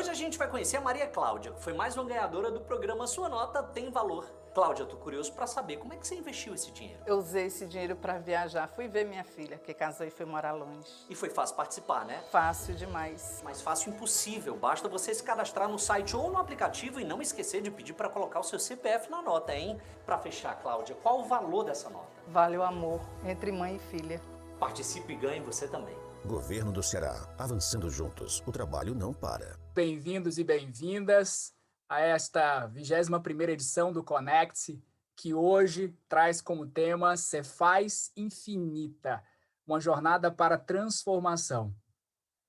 Hoje a gente vai conhecer a Maria Cláudia, que foi mais uma ganhadora do programa Sua Nota Tem Valor. Cláudia, eu tô curioso para saber como é que você investiu esse dinheiro. Eu usei esse dinheiro para viajar, fui ver minha filha, que casou e foi morar longe. E foi fácil participar, né? Fácil demais. Mais fácil impossível, basta você se cadastrar no site ou no aplicativo e não esquecer de pedir para colocar o seu CPF na nota, hein? Para fechar, Cláudia, qual o valor dessa nota? Vale o amor entre mãe e filha. Participe e ganhe você também. Governo do Ceará, avançando juntos, o trabalho não para. Bem-vindos e bem-vindas a esta 21ª edição do Conecte, que hoje traz como tema Cefaz Infinita, uma jornada para transformação.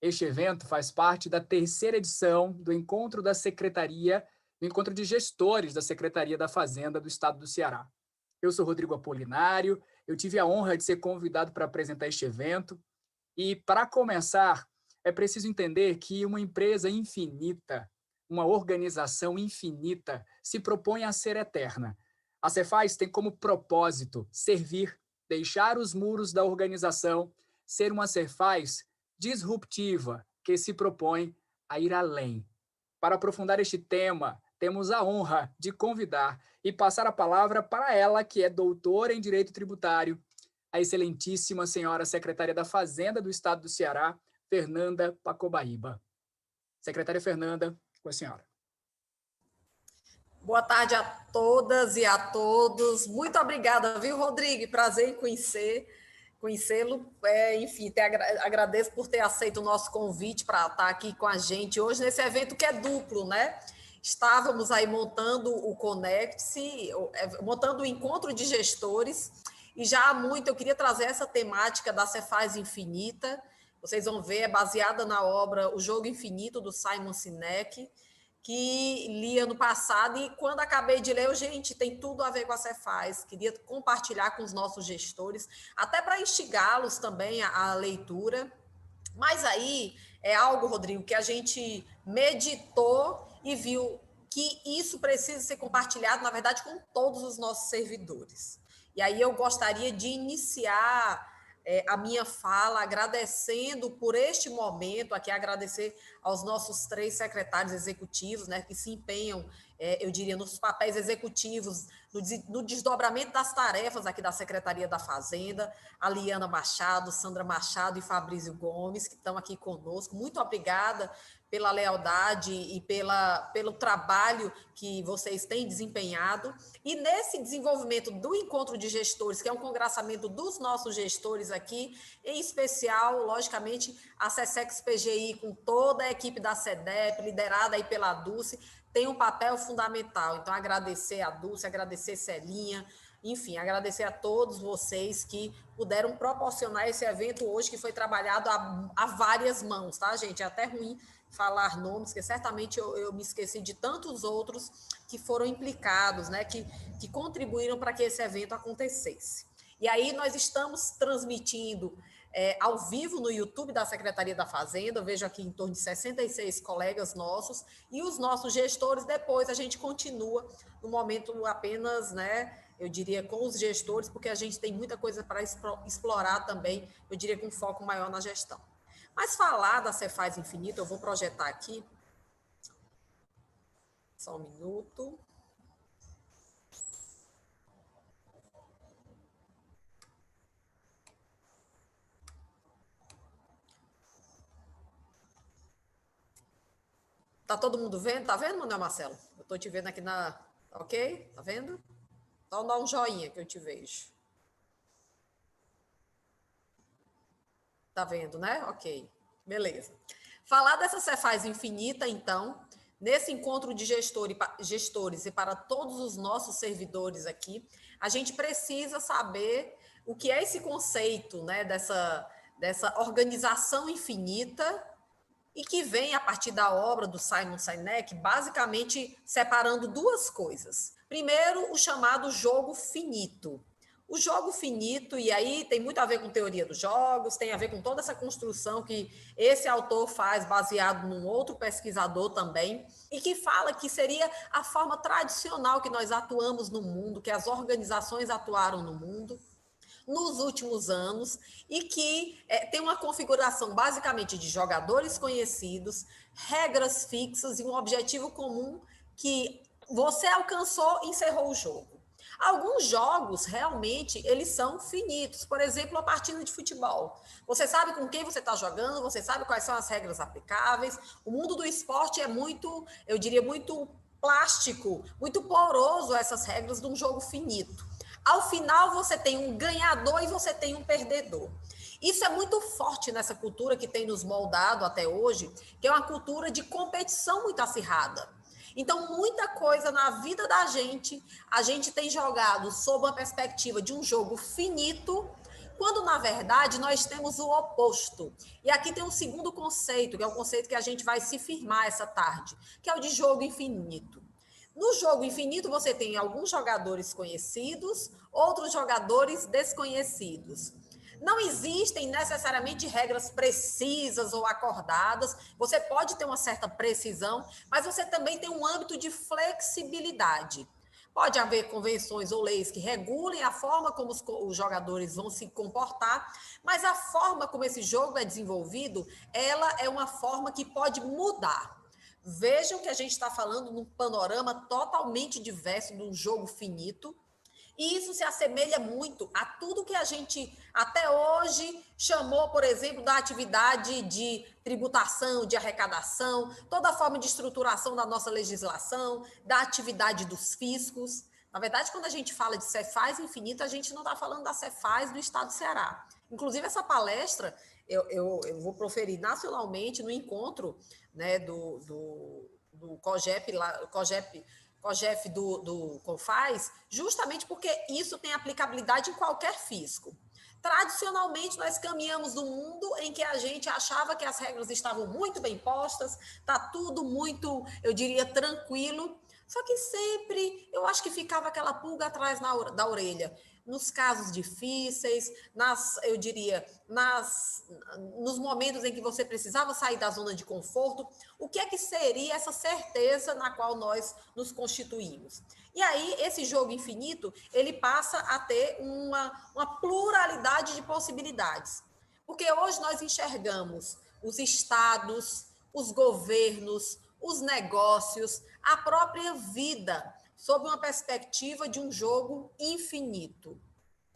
Este evento faz parte da 3ª edição do Encontro da Secretaria, do Encontro de Gestores da Secretaria da Fazenda do Estado do Ceará. Eu sou Rodrigo Apolinário, eu tive a honra de ser convidado para apresentar este evento. E, para começar, é preciso entender que uma empresa infinita, uma organização infinita, se propõe a ser eterna. A Cefaz tem como propósito servir, deixar os muros da organização, ser uma Cefaz disruptiva, que se propõe a ir além. Para aprofundar este tema, temos a honra de convidar e passar a palavra para ela, que é doutora em Direito Tributário, a excelentíssima senhora secretária da Fazenda do Estado do Ceará, Fernanda Pacobaíba. Secretária Fernanda, com a senhora. Boa tarde a todas e a todos. Muito obrigada, viu, Rodrigo? Prazer em conhecê-lo. Enfim, agradeço por ter aceito o nosso convite para estar aqui com a gente hoje nesse evento que é duplo, né? Estávamos aí montando o Conecte-se, montando o encontro de gestores, e já há muito eu queria trazer essa temática da Cefaz Infinita. Vocês vão ver, é baseada na obra O Jogo Infinito, do Simon Sinek, que li ano passado, e quando acabei de ler, gente, tem tudo a ver com a Cefaz. Queria compartilhar com os nossos gestores, até para instigá-los também à leitura. Mas aí é algo, Rodrigo, que a gente meditou e viu que isso precisa ser compartilhado, na verdade, com todos os nossos servidores. E aí eu gostaria de iniciar a minha fala agradecendo por este momento, aqui agradecer aos nossos 3 secretários executivos, né, que se empenham, eu diria, nos papéis executivos, no desdobramento das tarefas aqui da Secretaria da Fazenda, a Liana Machado, Sandra Machado e Fabrício Gomes, que estão aqui conosco. Muito obrigada pela lealdade e pelo trabalho que vocês têm desempenhado. E nesse desenvolvimento do encontro de gestores, que é um congraçamento dos nossos gestores aqui, em especial, logicamente, a SESEX PGI, com toda a equipe da SEDEP, liderada aí pela Dulce, tem um papel fundamental. Então, agradecer a Dulce, agradecer a Celinha, enfim, agradecer a todos vocês que puderam proporcionar esse evento hoje, que foi trabalhado a várias mãos, tá, gente? É até ruim falar nomes, porque certamente eu me esqueci de tantos outros que foram implicados, né, que contribuíram para que esse evento acontecesse. E aí nós estamos transmitindo ao vivo no YouTube da Secretaria da Fazenda, eu vejo aqui em torno de 66 colegas nossos, e os nossos gestores, depois a gente continua no momento apenas, né, eu diria, com os gestores, porque a gente tem muita coisa para explorar também, eu diria, com foco maior na gestão. Mas falar da Cefaz Infinita, eu vou projetar aqui. Só um minuto. Tá todo mundo vendo? Tá vendo, Manuel Marcelo? Eu tô te vendo aqui na... Ok? Tá vendo? Então dá um joinha que eu te vejo. Tá vendo, né? Ok, beleza. Falar dessa Cefaz Infinita, então, nesse encontro de gestores e para todos os nossos servidores aqui, a gente precisa saber o que é esse conceito, né, dessa organização infinita, e que vem a partir da obra do Simon Sinek, basicamente separando 2 coisas. Primeiro, o chamado jogo finito. O jogo finito, e aí tem muito a ver com teoria dos jogos, tem a ver com toda essa construção que esse autor faz, baseado num outro pesquisador também, e que fala que seria a forma tradicional que nós atuamos no mundo, que as organizações atuaram no mundo, nos últimos anos e que tem uma configuração basicamente de jogadores conhecidos, regras fixas e um objetivo comum que você alcançou e encerrou o jogo. Alguns jogos, realmente, eles são finitos. Por exemplo, a partida de futebol. Você sabe com quem você está jogando, você sabe quais são as regras aplicáveis. O mundo do esporte é muito, eu diria, muito plástico, muito poroso essas regras de um jogo finito. Ao final, você tem um ganhador e você tem um perdedor. Isso é muito forte nessa cultura que tem nos moldado até hoje, que é uma cultura de competição muito acirrada. Então, muita coisa na vida da gente, a gente tem jogado sob a perspectiva de um jogo finito, quando, na verdade, nós temos o oposto. E aqui tem um segundo conceito, que é o conceito que a gente vai se firmar essa tarde, que é o de jogo infinito. No jogo infinito, você tem alguns jogadores conhecidos, outros jogadores desconhecidos. Não existem necessariamente regras precisas ou acordadas. Você pode ter uma certa precisão, mas você também tem um âmbito de flexibilidade. Pode haver convenções ou leis que regulem a forma como os jogadores vão se comportar, mas a forma como esse jogo é desenvolvido, ela é uma forma que pode mudar. Vejam que a gente está falando num panorama totalmente diverso de um jogo finito, e isso se assemelha muito a tudo que a gente até hoje chamou, por exemplo, da atividade de tributação, de arrecadação, toda a forma de estruturação da nossa legislação, da atividade dos fiscos. Na verdade, quando a gente fala de Cefaz infinito, a gente não está falando da Cefaz do estado do Ceará. Inclusive, essa palestra eu vou proferir nacionalmente no encontro, né, do COGEP do CONFAZ, justamente porque isso tem aplicabilidade em qualquer fisco. Tradicionalmente, nós caminhamos num mundo em que a gente achava que as regras estavam muito bem postas, está tudo muito, eu diria, tranquilo, só que sempre, eu acho que ficava aquela pulga atrás da orelha. Nos casos difíceis, eu diria, nos momentos em que você precisava sair da zona de conforto, o que é que seria essa certeza na qual nós nos constituímos? E aí, esse jogo infinito, ele passa a ter uma pluralidade de possibilidades. Porque hoje nós enxergamos os estados, os governos, os negócios, a própria vida, sob uma perspectiva de um jogo infinito.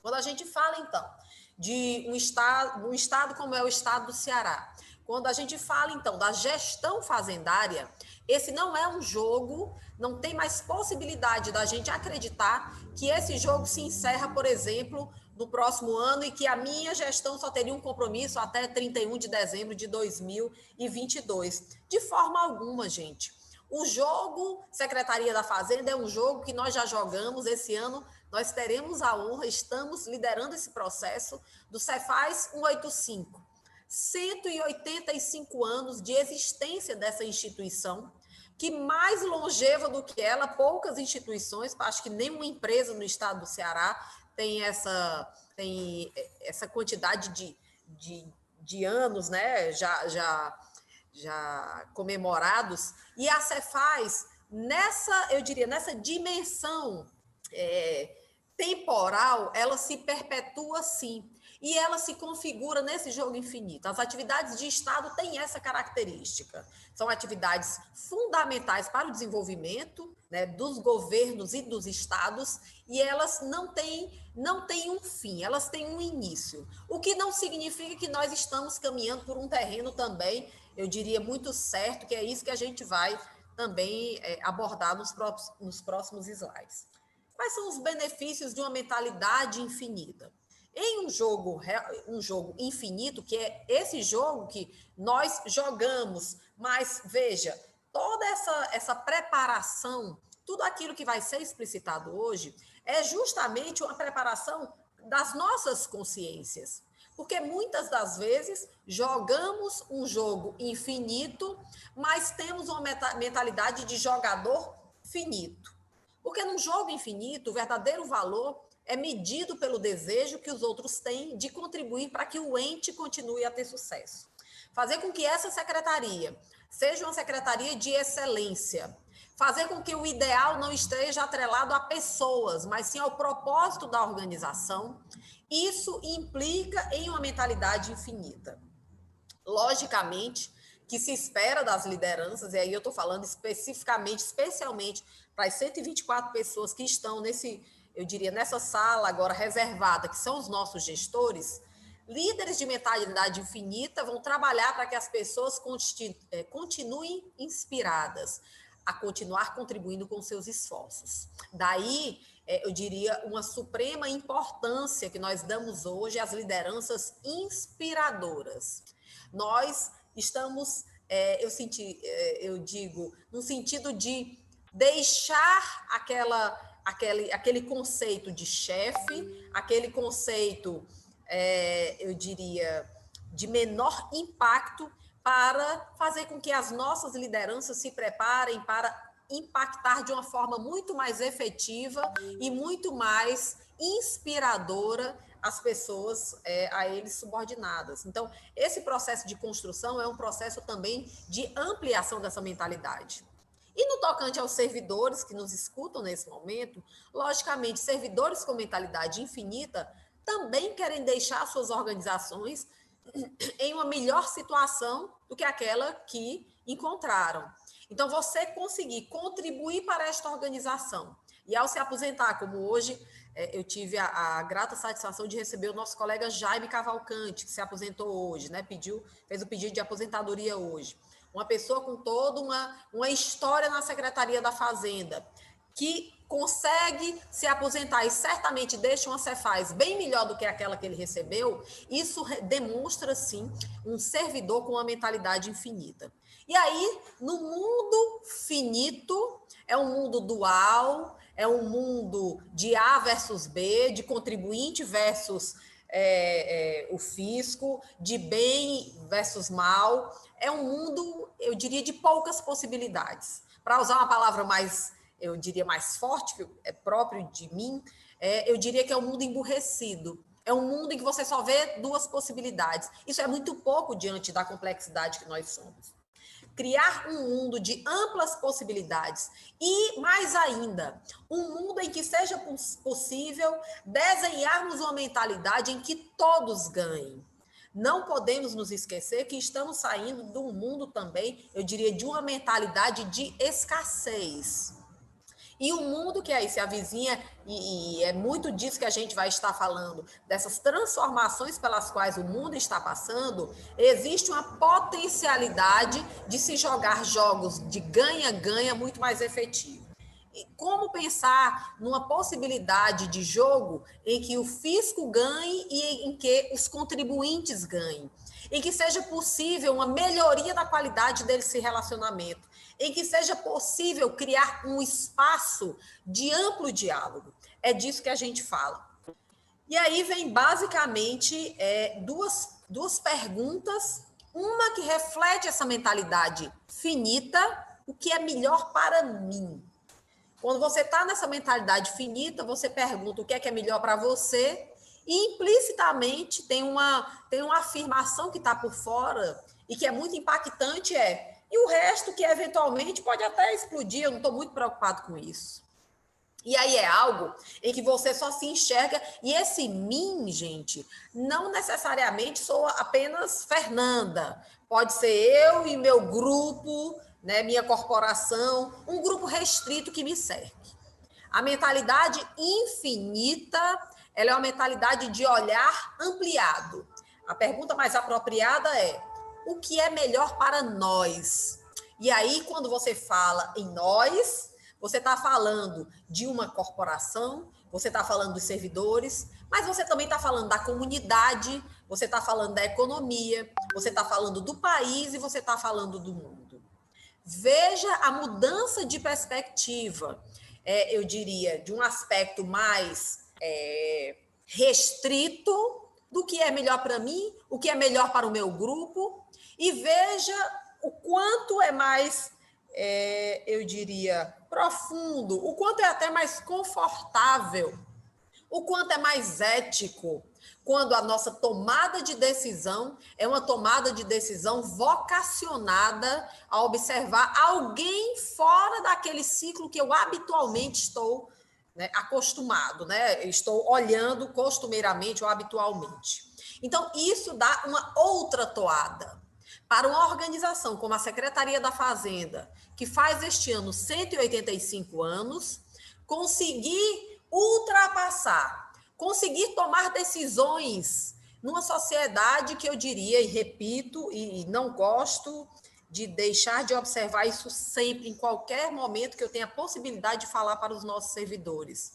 Quando a gente fala, então, de um estado como é o estado do Ceará, quando a gente fala, então, da gestão fazendária, esse não é um jogo, não tem mais possibilidade da gente acreditar que esse jogo se encerra, por exemplo, no próximo ano e que a minha gestão só teria um compromisso até 31 de dezembro de 2022. De forma alguma, gente. O jogo Secretaria da Fazenda é um jogo que nós já jogamos esse ano, nós teremos a honra, estamos liderando esse processo do Cefaz 185. 185 anos de existência dessa instituição, que mais longeva do que ela, poucas instituições, acho que nenhuma empresa no estado do Ceará tem essa quantidade de anos, né, já comemorados, e a Cefaz, eu diria, nessa dimensão temporal, ela se perpetua sim, e ela se configura nesse jogo infinito. As atividades de Estado têm essa característica, são atividades fundamentais para o desenvolvimento, né, dos governos e dos estados, e elas não têm um fim, elas têm um início, o que não significa que nós estamos caminhando por um terreno também, eu diria, muito certo, que é isso que a gente vai também abordar nos próximos slides. Quais são os benefícios de uma mentalidade infinita? Em um jogo infinito, que é esse jogo que nós jogamos, mas veja, toda essa preparação, tudo aquilo que vai ser explicitado hoje, é justamente uma preparação das nossas consciências. Porque muitas das vezes jogamos um jogo infinito, mas temos uma mentalidade de jogador finito. Porque num jogo infinito, o verdadeiro valor é medido pelo desejo que os outros têm de contribuir para que o ente continue a ter sucesso. Fazer com que essa secretaria seja uma secretaria de excelência, fazer com que o ideal não esteja atrelado a pessoas, mas sim ao propósito da organização. Isso implica em uma mentalidade infinita. Logicamente, que se espera das lideranças, e aí eu estou falando especificamente, especialmente para as 124 pessoas que estão nessa sala agora reservada, que são os nossos gestores, líderes de mentalidade infinita vão trabalhar para que as pessoas continuem inspiradas a continuar contribuindo com seus esforços. Daí, eu diria, uma suprema importância que nós damos hoje às lideranças inspiradoras. Nós estamos, eu digo, no sentido de deixar aquele conceito de chefe, aquele conceito, eu diria, de menor impacto, para fazer com que as nossas lideranças se preparem para impactar de uma forma muito mais efetiva e muito mais inspiradora as pessoas a eles subordinadas. Então, esse processo de construção é um processo também de ampliação dessa mentalidade. E no tocante aos servidores que nos escutam nesse momento, logicamente, servidores com mentalidade infinita também querem deixar suas organizações em uma melhor situação do que aquela que encontraram. Então, você conseguir contribuir para esta organização e ao se aposentar, como hoje eu tive a grata satisfação de receber o nosso colega Jaime Cavalcante, que se aposentou hoje, né? Fez o pedido de aposentadoria hoje. Uma pessoa com toda uma história na Secretaria da Fazenda, que consegue se aposentar e certamente deixa uma Cefaz bem melhor do que aquela que ele recebeu, isso demonstra, sim, um servidor com uma mentalidade infinita. E aí, no mundo finito, é um mundo dual, é um mundo de A versus B, de contribuinte versus o fisco, de bem versus mal. É um mundo, eu diria, de poucas possibilidades. Para usar uma palavra mais, eu diria, mais forte, que é próprio de mim, eu diria que é um mundo emburrecido. É um mundo em que você só vê duas possibilidades. Isso é muito pouco diante da complexidade que nós somos. Criar um mundo de amplas possibilidades e, mais ainda, um mundo em que seja possível desenharmos uma mentalidade em que todos ganhem. Não podemos nos esquecer que estamos saindo de um mundo também, eu diria, de uma mentalidade de escassez. E o mundo que aí se avizinha, e é muito disso que a gente vai estar falando, dessas transformações pelas quais o mundo está passando, existe uma potencialidade de se jogar jogos de ganha-ganha muito mais efetivo. E como pensar numa possibilidade de jogo em que o fisco ganhe e em que os contribuintes ganhem? Em que seja possível uma melhoria da qualidade desse relacionamento, em que seja possível criar um espaço de amplo diálogo. É disso que a gente fala. E aí vem basicamente duas perguntas, uma que reflete essa mentalidade finita, o que é melhor para mim. Quando você está nessa mentalidade finita, você pergunta o que é melhor para você, e implicitamente tem uma afirmação que está por fora e que é muito impactante, e o resto que eventualmente pode até explodir, eu não estou muito preocupado com isso. E aí é algo em que você só se enxerga, e esse mim, gente, não necessariamente sou apenas Fernanda, pode ser eu e meu grupo, né, minha corporação, um grupo restrito que me cerque. A mentalidade infinita, ela é uma mentalidade de olhar ampliado. A pergunta mais apropriada é: o que é melhor para nós? E aí, quando você fala em nós, você está falando de uma corporação, você está falando dos servidores, mas você também está falando da comunidade, você está falando da economia, você está falando do país e você está falando do mundo. Veja a mudança de perspectiva, eu diria, de um aspecto mais restrito do que é melhor para mim, o que é melhor para o meu grupo, e veja o quanto é mais, eu diria, profundo, o quanto é até mais confortável O quanto é mais ético quando a nossa tomada de decisão é uma tomada de decisão vocacionada a observar alguém fora daquele ciclo que eu habitualmente estou, né, acostumado, né? Estou olhando costumeiramente ou habitualmente. Então, isso dá uma outra toada. Para uma organização como a Secretaria da Fazenda, que faz este ano 185 anos, conseguir ultrapassar, conseguir tomar decisões numa sociedade que eu diria, e repito, e não gosto de deixar de observar isso sempre, em qualquer momento que eu tenha a possibilidade de falar para os nossos servidores.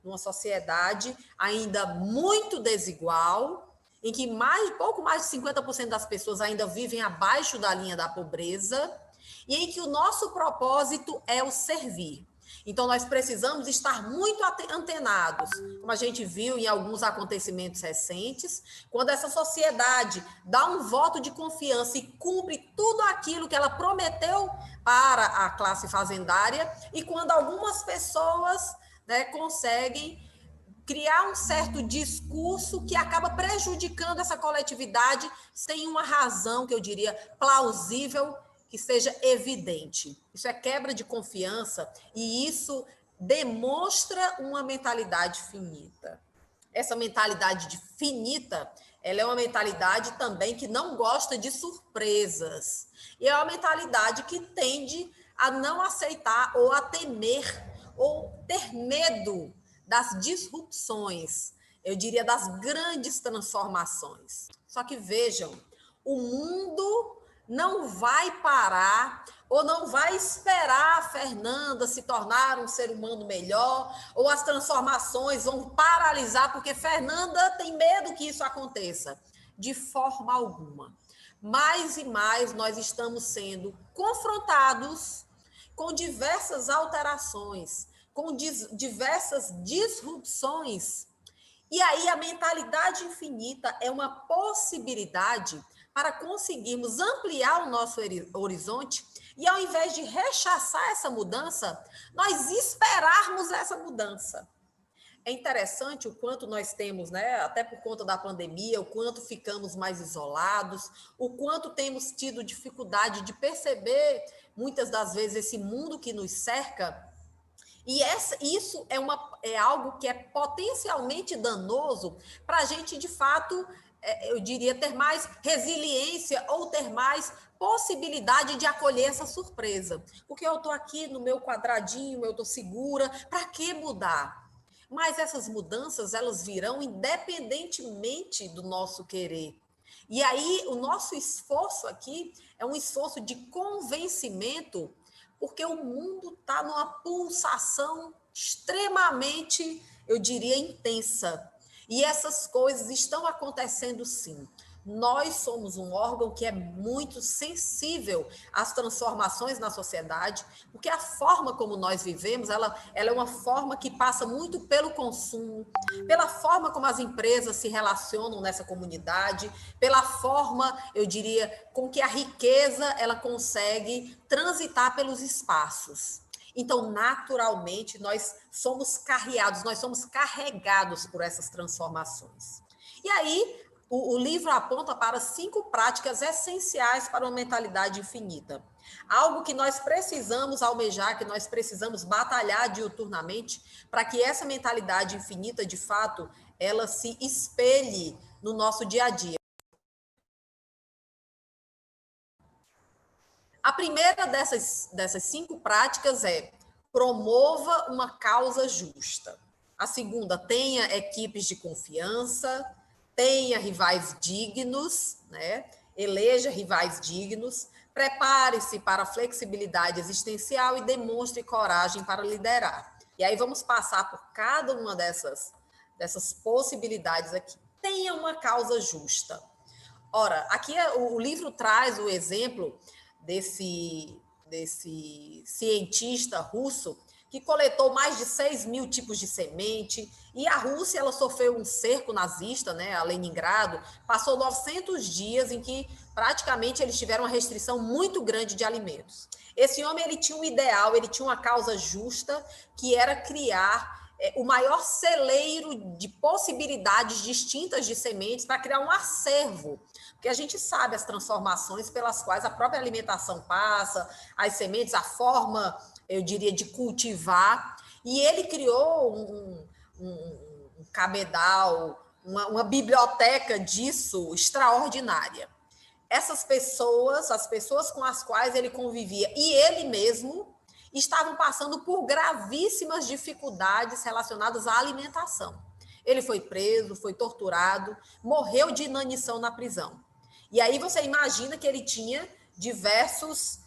Numa sociedade ainda muito desigual, em que pouco mais de 50% das pessoas ainda vivem abaixo da linha da pobreza, e em que o nosso propósito é o servir. Então, nós precisamos estar muito antenados, como a gente viu em alguns acontecimentos recentes, quando essa sociedade dá um voto de confiança e cumpre tudo aquilo que ela prometeu para a classe fazendária, e quando algumas pessoas, né, conseguem criar um certo discurso que acaba prejudicando essa coletividade sem uma razão, que eu diria, plausível, que seja evidente. Isso é quebra de confiança e isso demonstra uma mentalidade finita. Essa mentalidade finita, ela é uma mentalidade também que não gosta de surpresas. E é uma mentalidade que tende a não aceitar ou a temer ou ter medo das disrupções, eu diria das grandes transformações. Só que vejam, o mundo não vai parar ou não vai esperar a Fernanda se tornar um ser humano melhor, ou as transformações vão paralisar porque Fernanda tem medo que isso aconteça. De forma alguma. Mais e mais nós estamos sendo confrontados com diversas alterações, com diversas disrupções. E aí a mentalidade infinita é uma possibilidade para conseguirmos ampliar o nosso horizonte e, ao invés de rechaçar essa mudança, nós esperarmos essa mudança. É interessante o quanto nós temos, né, até por conta da pandemia, o quanto ficamos mais isolados, o quanto temos tido dificuldade de perceber, muitas das vezes, esse mundo que nos cerca. E isso é algo que é potencialmente danoso para a gente, de fato, eu diria, ter mais resiliência ou ter mais possibilidade de acolher essa surpresa. Porque eu estou aqui no meu quadradinho, eu estou segura, para que mudar? Mas essas mudanças, elas virão independentemente do nosso querer. E aí, o nosso esforço aqui é um esforço de convencimento, porque o mundo está numa pulsação extremamente, eu diria, intensa. E essas coisas estão acontecendo sim. Nós somos um órgão que é muito sensível às transformações na sociedade, porque a forma como nós vivemos, ela é uma forma que passa muito pelo consumo, pela forma como as empresas se relacionam nessa comunidade, pela forma, eu diria, com que a riqueza ela consegue transitar pelos espaços. Então, naturalmente, nós somos carreados, nós somos carregados por essas transformações. E aí, o livro aponta para 5 práticas essenciais para uma mentalidade infinita. Algo que nós precisamos almejar, que nós precisamos batalhar diuturnamente, para que essa mentalidade infinita, de fato, ela se espelhe no nosso dia a dia. A primeira dessas 5 práticas é: promova uma causa justa. A segunda, tenha equipes de confiança, tenha rivais dignos, né? Eleja rivais dignos, prepare-se para a flexibilidade existencial e demonstre coragem para liderar. E aí vamos passar por cada uma dessas possibilidades aqui. Tenha uma causa justa. Ora, aqui o livro traz o exemplo desse cientista russo que coletou mais de 6.000 tipos de semente, e a Rússia ela sofreu um cerco nazista, né, a Leningrado, passou 900 dias em que praticamente eles tiveram uma restrição muito grande de alimentos. Esse homem ele tinha um ideal, ele tinha uma causa justa, que era criar o maior celeiro de possibilidades distintas de sementes para criar um acervo. Porque a gente sabe as transformações pelas quais a própria alimentação passa, as sementes, a forma, eu diria, de cultivar. E ele criou um cabedal, uma biblioteca disso extraordinária. Essas pessoas, as pessoas com as quais ele convivia, e ele mesmo, estavam passando por gravíssimas dificuldades relacionadas à alimentação. Ele foi preso, foi torturado, morreu de inanição na prisão. E aí você imagina que ele tinha diversos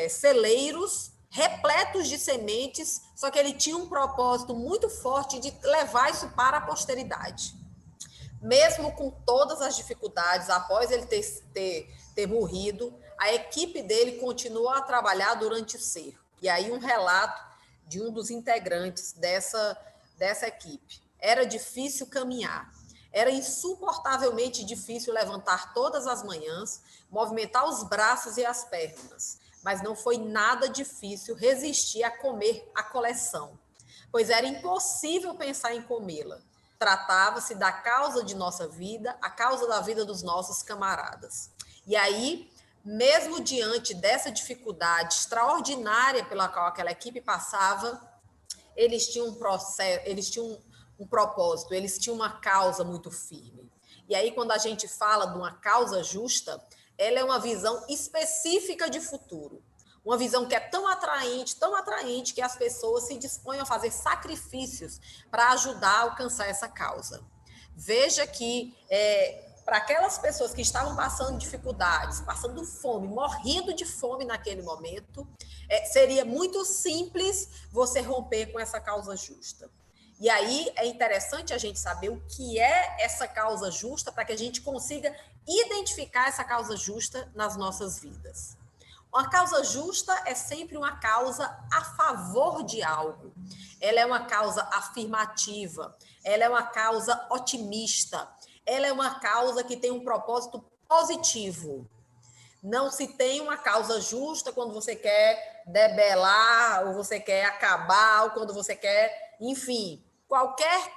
celeiros repletos de sementes, só que ele tinha um propósito muito forte de levar isso para a posteridade. Mesmo com todas as dificuldades, após ele ter morrido, a equipe dele continuou a trabalhar durante o cerco. E aí um relato de um dos integrantes dessa equipe. Era difícil caminhar, era insuportavelmente difícil levantar todas as manhãs, movimentar os braços e as pernas, mas não foi nada difícil resistir a comer a coleção, pois era impossível pensar em comê-la. Tratava-se da causa de nossa vida, a causa da vida dos nossos camaradas. E aí, mesmo diante dessa dificuldade extraordinária pela qual aquela equipe passava, eles tinham um propósito, eles tinham uma causa muito firme. E aí, quando a gente fala de uma causa justa, ela é uma visão específica de futuro. Uma visão que é tão atraente, que as pessoas se dispõem a fazer sacrifícios para ajudar a alcançar essa causa. Veja que para aquelas pessoas que estavam passando dificuldades, passando fome, morrendo de fome naquele momento, seria muito simples você romper com essa causa justa. E aí é interessante a gente saber o que é essa causa justa para que a gente consiga identificar essa causa justa nas nossas vidas. Uma causa justa é sempre uma causa a favor de algo. Ela é uma causa afirmativa, ela é uma causa otimista, ela é uma causa que tem um propósito positivo. Não se tem uma causa justa quando você quer debelar, ou você quer acabar, ou quando você quer, enfim, qualquer,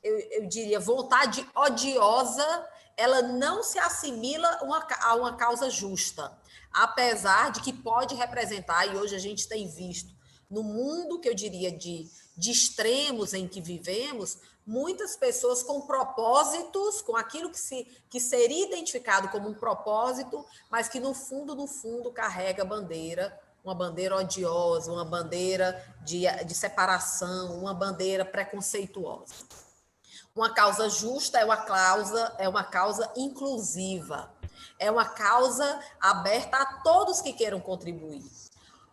eu diria, vontade odiosa, ela não se assimila a uma causa justa, apesar de que pode representar, e hoje a gente tem visto, no mundo que eu diria de extremos em que vivemos, muitas pessoas com propósitos, com aquilo que seria identificado como um propósito, mas que no fundo carrega bandeira, uma bandeira odiosa, uma bandeira de separação, uma bandeira preconceituosa. Uma causa justa é uma causa inclusiva, é uma causa aberta a todos que queiram contribuir.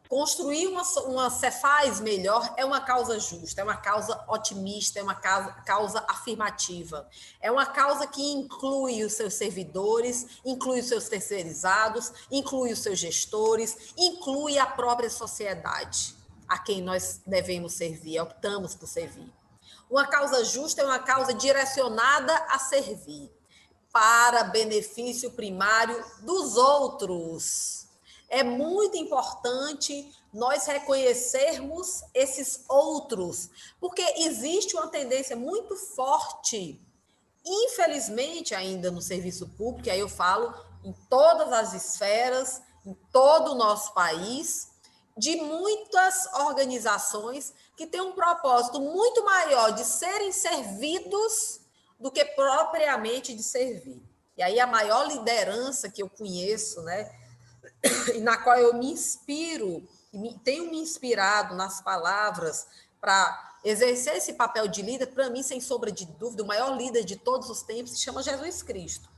Construir uma Cefaz melhor é uma causa justa, é uma causa otimista, é uma causa afirmativa. É uma causa que inclui os seus servidores, inclui os seus terceirizados, inclui os seus gestores, inclui a própria sociedade a quem nós devemos servir, optamos por servir. Uma causa justa é uma causa direcionada a servir para benefício primário dos outros. É muito importante nós reconhecermos esses outros, porque existe uma tendência muito forte, infelizmente ainda no serviço público, aí eu falo em todas as esferas, em todo o nosso país, de muitas organizações que têm um propósito muito maior de serem servidos do que propriamente de servir. E aí a maior liderança que eu conheço, né, e na qual eu me inspiro, tenho me inspirado nas palavras para exercer esse papel de líder, para mim, sem sombra de dúvida, o maior líder de todos os tempos se chama Jesus Cristo.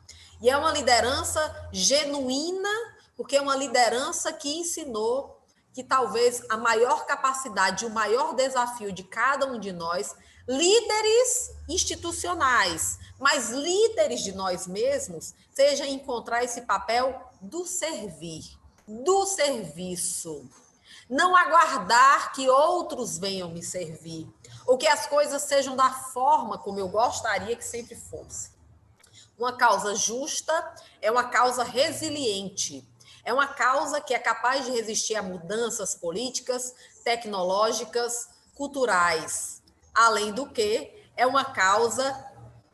E é uma liderança genuína, porque é uma liderança que ensinou que talvez a maior capacidade, o maior desafio de cada um de nós, líderes institucionais, mas líderes de nós mesmos, seja encontrar esse papel do servir, do serviço. Não aguardar que outros venham me servir, ou que as coisas sejam da forma como eu gostaria que sempre fosse. Uma causa justa é uma causa resiliente, é uma causa que é capaz de resistir a mudanças políticas, tecnológicas, culturais. Além do que, é uma causa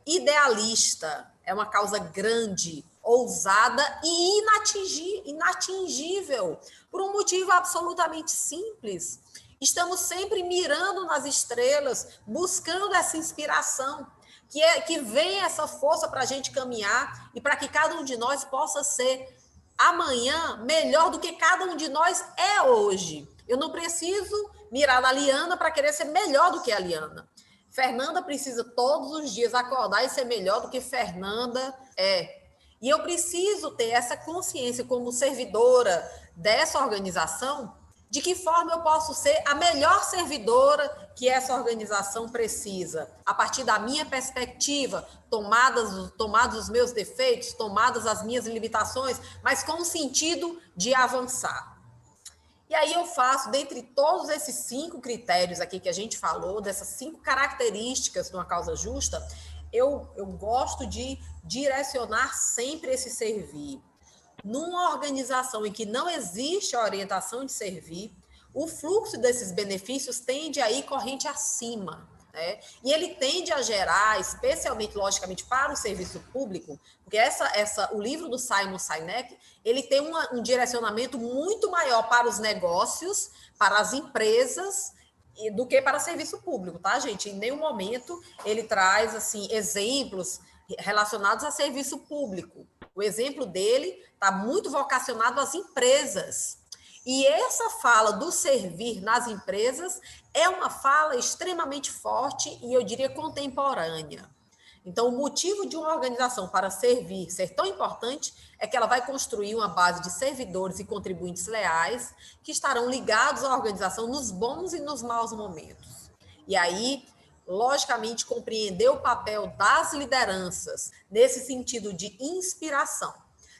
idealista, é uma causa grande, ousada e inatingível, por um motivo absolutamente simples. Estamos sempre mirando nas estrelas, buscando essa inspiração, que venha essa força para a gente caminhar e para que cada um de nós possa ser amanhã melhor do que cada um de nós é hoje. Eu não preciso mirar na Liana para querer ser melhor do que a Liana. Fernanda precisa todos os dias acordar e ser melhor do que Fernanda é. E eu preciso ter essa consciência como servidora dessa organização, de que forma eu posso ser a melhor servidora que essa organização precisa, a partir da minha perspectiva, tomados os meus defeitos, tomadas as minhas limitações, mas com o sentido de avançar. E aí eu faço, dentre todos esses 5 critérios aqui que a gente falou, dessas 5 características de uma causa justa, eu gosto de direcionar sempre esse servir. Numa organização em que não existe a orientação de servir, o fluxo desses benefícios tende a ir corrente acima, né? E ele tende a gerar, especialmente, logicamente, para o serviço público, porque o livro do Simon Sinek, ele tem um direcionamento muito maior para os negócios, para as empresas, do que para o serviço público, tá, gente? Em nenhum momento ele traz, assim, exemplos relacionados a serviço público. O exemplo dele está muito vocacionado às empresas. E essa fala do servir nas empresas é uma fala extremamente forte e, eu diria, contemporânea. Então, o motivo de uma organização para servir ser tão importante é que ela vai construir uma base de servidores e contribuintes leais que estarão ligados à organização nos bons e nos maus momentos. E aí, logicamente, compreender o papel das lideranças nesse sentido de inspiração,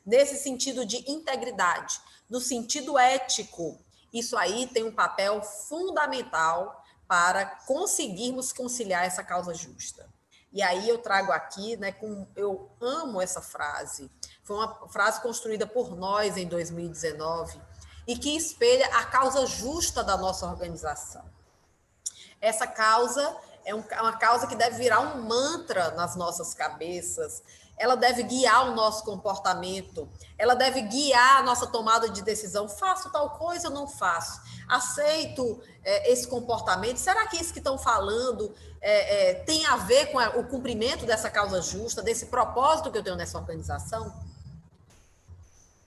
nesse sentido de integridade, no sentido ético, isso aí tem um papel fundamental para conseguirmos conciliar essa causa justa. E aí eu trago aqui, né, eu amo essa frase, foi uma frase construída por nós em 2019 e que espelha a causa justa da nossa organização. Essa causa é uma causa que deve virar um mantra nas nossas cabeças, ela deve guiar o nosso comportamento, ela deve guiar a nossa tomada de decisão. Faço tal coisa ou não faço? Aceito esse comportamento? Será que isso que estão falando tem a ver com o cumprimento dessa causa justa, desse propósito que eu tenho nessa organização?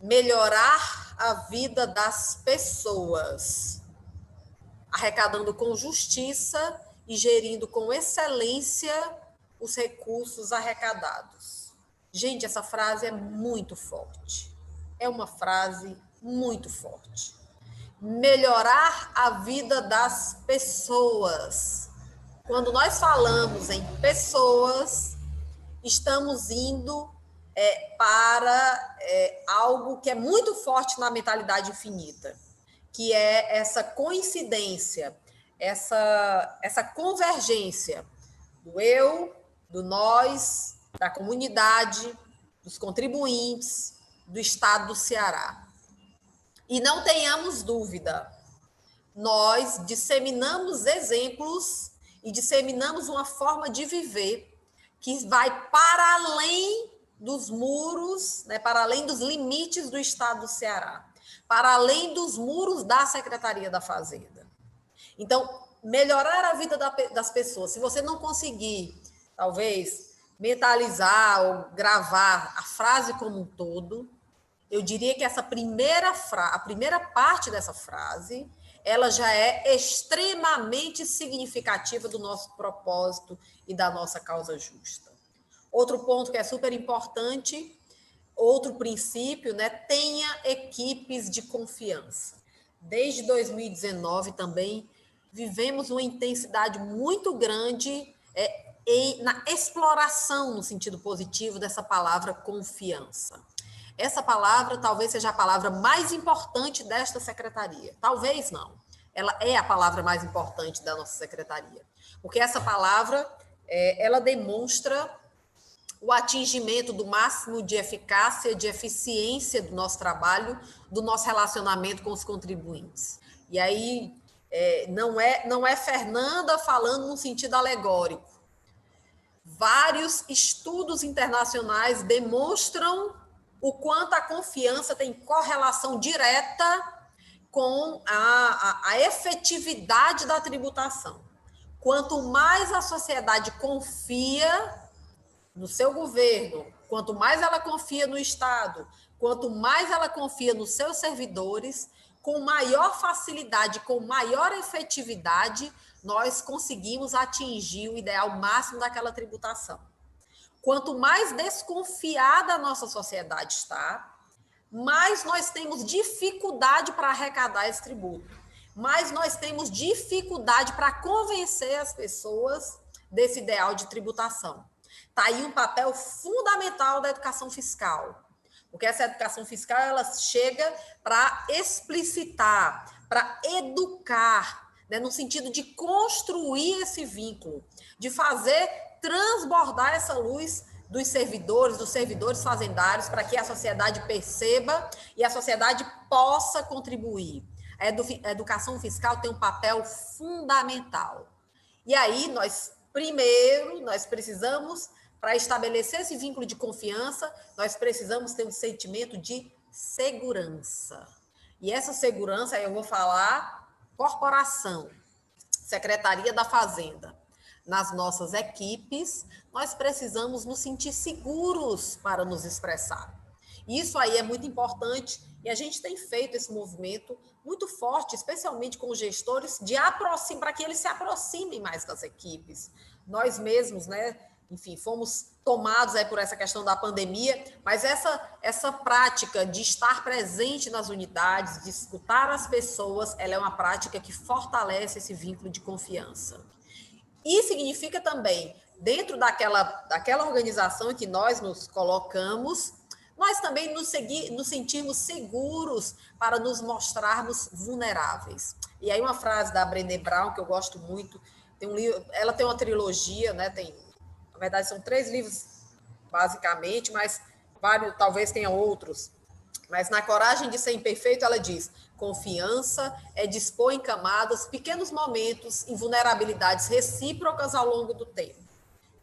Melhorar a vida das pessoas, arrecadando com justiça e gerindo com excelência os recursos arrecadados. Gente, essa frase é muito forte. É uma frase muito forte. Melhorar a vida das pessoas. Quando nós falamos em pessoas, estamos indo para algo que é muito forte na mentalidade infinita, que é essa coincidência, essa convergência do eu, do nós, da comunidade, dos contribuintes, do Estado do Ceará. E não tenhamos dúvida, nós disseminamos exemplos e disseminamos uma forma de viver que vai para além dos muros, né, para além dos limites do Estado do Ceará, para além dos muros da Secretaria da Fazenda. Então, melhorar a vida das pessoas, se você não conseguir, talvez, mentalizar ou gravar a frase como um todo, eu diria que a primeira parte dessa frase, ela já é extremamente significativa do nosso propósito e da nossa causa justa. Outro ponto que é super importante, outro princípio, né, tenha equipes de confiança. Desde 2019 também vivemos uma intensidade muito grande na exploração, no sentido positivo, dessa palavra confiança. Essa palavra talvez seja a palavra mais importante desta secretaria. Talvez não. Ela é a palavra mais importante da nossa secretaria. Porque essa palavra, ela demonstra o atingimento do máximo de eficácia, de eficiência do nosso trabalho, do nosso relacionamento com os contribuintes. E aí, Não é Fernanda falando num sentido alegórico. Vários estudos internacionais demonstram o quanto a confiança tem correlação direta com a efetividade da tributação. Quanto mais a sociedade confia no seu governo, quanto mais ela confia no Estado, quanto mais ela confia nos seus servidores, com maior facilidade, com maior efetividade, nós conseguimos atingir o ideal máximo daquela tributação. Quanto mais desconfiada a nossa sociedade está, mais nós temos dificuldade para arrecadar esse tributo, mais nós temos dificuldade para convencer as pessoas desse ideal de tributação. Está aí um papel fundamental da educação fiscal, porque essa educação fiscal ela chega para explicitar, para educar, né, no sentido de construir esse vínculo, de fazer transbordar essa luz dos servidores fazendários, para que a sociedade perceba e a sociedade possa contribuir. A educação fiscal tem um papel fundamental. E aí, nós precisamos, para estabelecer esse vínculo de confiança, nós precisamos ter um sentimento de segurança. E essa segurança, aí eu vou falar, corporação, Secretaria da Fazenda. Nas nossas equipes, nós precisamos nos sentir seguros para nos expressar. Isso aí é muito importante e a gente tem feito esse movimento muito forte, especialmente com os gestores, para que eles se aproximem mais das equipes. Nós mesmos, né, enfim, fomos tomados aí por essa questão da pandemia, mas essa prática de estar presente nas unidades, de escutar as pessoas, ela é uma prática que fortalece esse vínculo de confiança. E significa também, dentro daquela organização em que nós nos colocamos, nós também nos sentirmos seguros para nos mostrarmos vulneráveis. E aí uma frase da Brené Brown, que eu gosto muito, tem um livro, ela tem uma trilogia, né, na verdade são 3 livros, basicamente, mas talvez tenha outros. Mas na Coragem de Ser Imperfeito, ela diz: confiança é dispor em camadas pequenos momentos em vulnerabilidades recíprocas ao longo do tempo.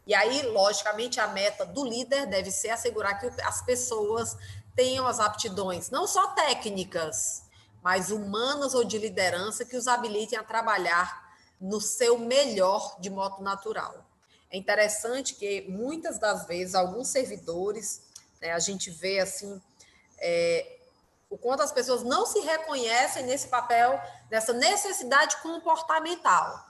E aí, logicamente, a meta do líder deve ser assegurar que as pessoas tenham as aptidões, não só técnicas, mas humanas ou de liderança, que os habilitem a trabalhar no seu melhor de modo natural. É interessante que, muitas das vezes, alguns servidores, né, a gente vê assim, o quanto as pessoas não se reconhecem nesse papel, nessa necessidade comportamental.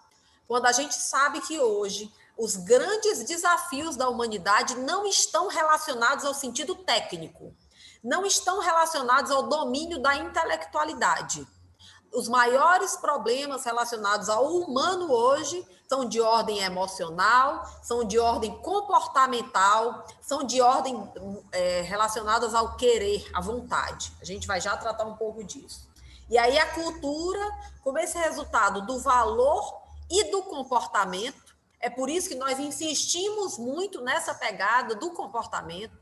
Quando a gente sabe que hoje os grandes desafios da humanidade não estão relacionados ao sentido técnico, não estão relacionados ao domínio da intelectualidade. Os maiores problemas relacionados ao humano hoje são de ordem emocional, são de ordem comportamental, são de ordem relacionadas ao querer, à vontade. A gente vai já tratar um pouco disso. E aí a cultura, como esse resultado do valor e do comportamento, é por isso que nós insistimos muito nessa pegada do comportamento,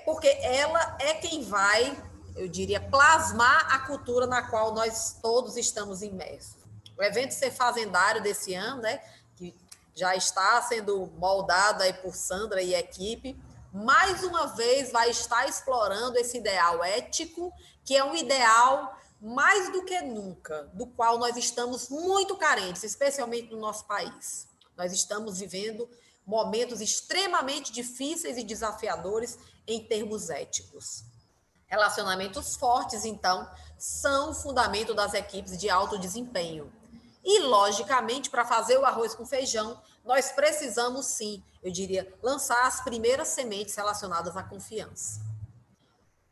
porque ela é quem vai, eu diria, plasmar a cultura na qual nós todos estamos imersos. O evento Ser Fazendário desse ano, né, que já está sendo moldado aí por Sandra e equipe, mais uma vez vai estar explorando esse ideal ético, que é um ideal mais do que nunca, do qual nós estamos muito carentes, especialmente no nosso país. Nós estamos vivendo momentos extremamente difíceis e desafiadores em termos éticos. Relacionamentos fortes, então, são o fundamento das equipes de alto desempenho. E, logicamente, para fazer o arroz com feijão, nós precisamos, sim, eu diria, lançar as primeiras sementes relacionadas à confiança.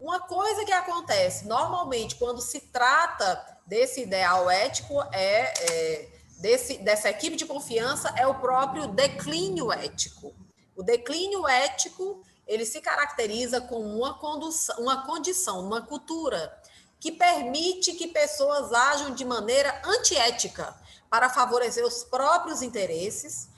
Uma coisa que acontece, normalmente, quando se trata desse ideal ético, dessa equipe de confiança, é o próprio declínio ético. O declínio ético, ele se caracteriza com uma condição, uma cultura que permite que pessoas ajam de maneira antiética para favorecer os próprios interesses,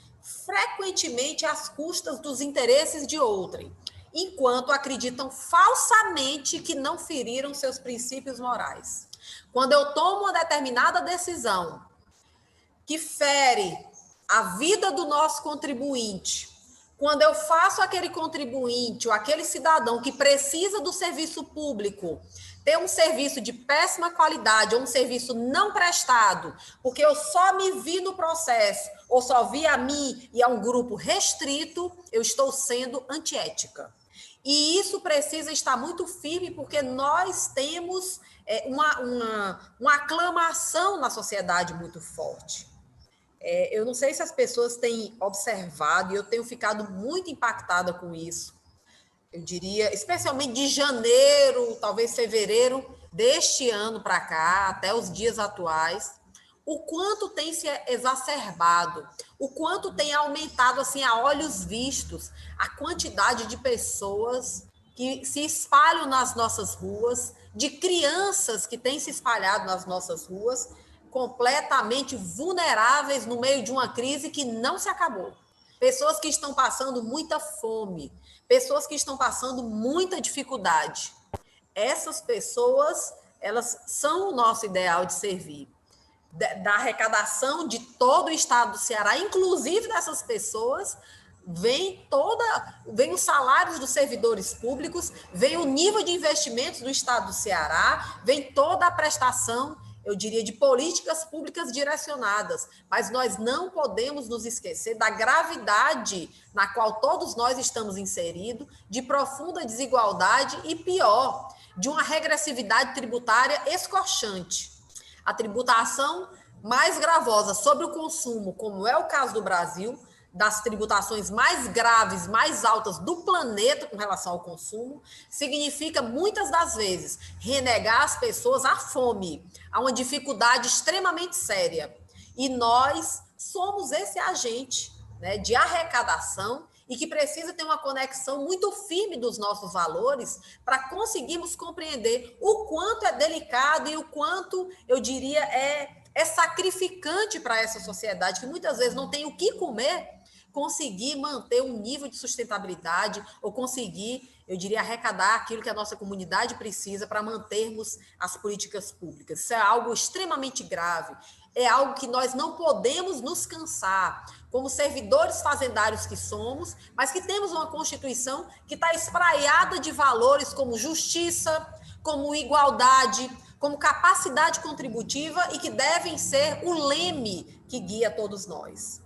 frequentemente às custas dos interesses de outrem, enquanto acreditam falsamente que não feriram seus princípios morais. Quando eu tomo uma determinada decisão que fere a vida do nosso contribuinte, quando eu faço aquele contribuinte ou aquele cidadão que precisa do serviço público ter um serviço de péssima qualidade ou um serviço não prestado, porque eu só me vi no processo ou só vi a mim e a um grupo restrito, eu estou sendo antiética. E isso precisa estar muito firme, porque nós temos uma aclamação na sociedade muito forte. Eu não sei se as pessoas têm observado, e eu tenho ficado muito impactada com isso. Eu diria, especialmente de janeiro, talvez fevereiro deste ano para cá, até os dias atuais, o quanto tem se exacerbado, o quanto tem aumentado, assim, a olhos vistos, a quantidade de pessoas que se espalham nas nossas ruas, de crianças que têm se espalhado nas nossas ruas, completamente vulneráveis no meio de uma crise que não se acabou. Pessoas que estão passando muita fome, pessoas que estão passando muita dificuldade. Essas pessoas, elas são o nosso ideal de servir. Da arrecadação de todo o estado do Ceará, inclusive dessas pessoas, vem os salários dos servidores públicos, vem o nível de investimentos do estado do Ceará, vem toda a prestação, eu diria, de políticas públicas direcionadas, mas nós não podemos nos esquecer da gravidade na qual todos nós estamos inseridos, de profunda desigualdade e, pior, de uma regressividade tributária escorchante. A tributação mais gravosa sobre o consumo, como é o caso do Brasil, das tributações mais graves, mais altas do planeta com relação ao consumo, significa, muitas das vezes, renegar as pessoas à fome, a uma dificuldade extremamente séria. E nós somos esse agente, né, de arrecadação e que precisa ter uma conexão muito firme dos nossos valores para conseguirmos compreender o quanto é delicado e o quanto, eu diria, é sacrificante para essa sociedade, que muitas vezes não tem o que comer, conseguir manter um nível de sustentabilidade ou conseguir, eu diria, arrecadar aquilo que a nossa comunidade precisa para mantermos as políticas públicas. Isso é algo extremamente grave, é algo que nós não podemos nos cansar, como servidores fazendários que somos, mas que temos uma Constituição que está espraiada de valores como justiça, como igualdade, como capacidade contributiva e que devem ser o leme que guia todos nós.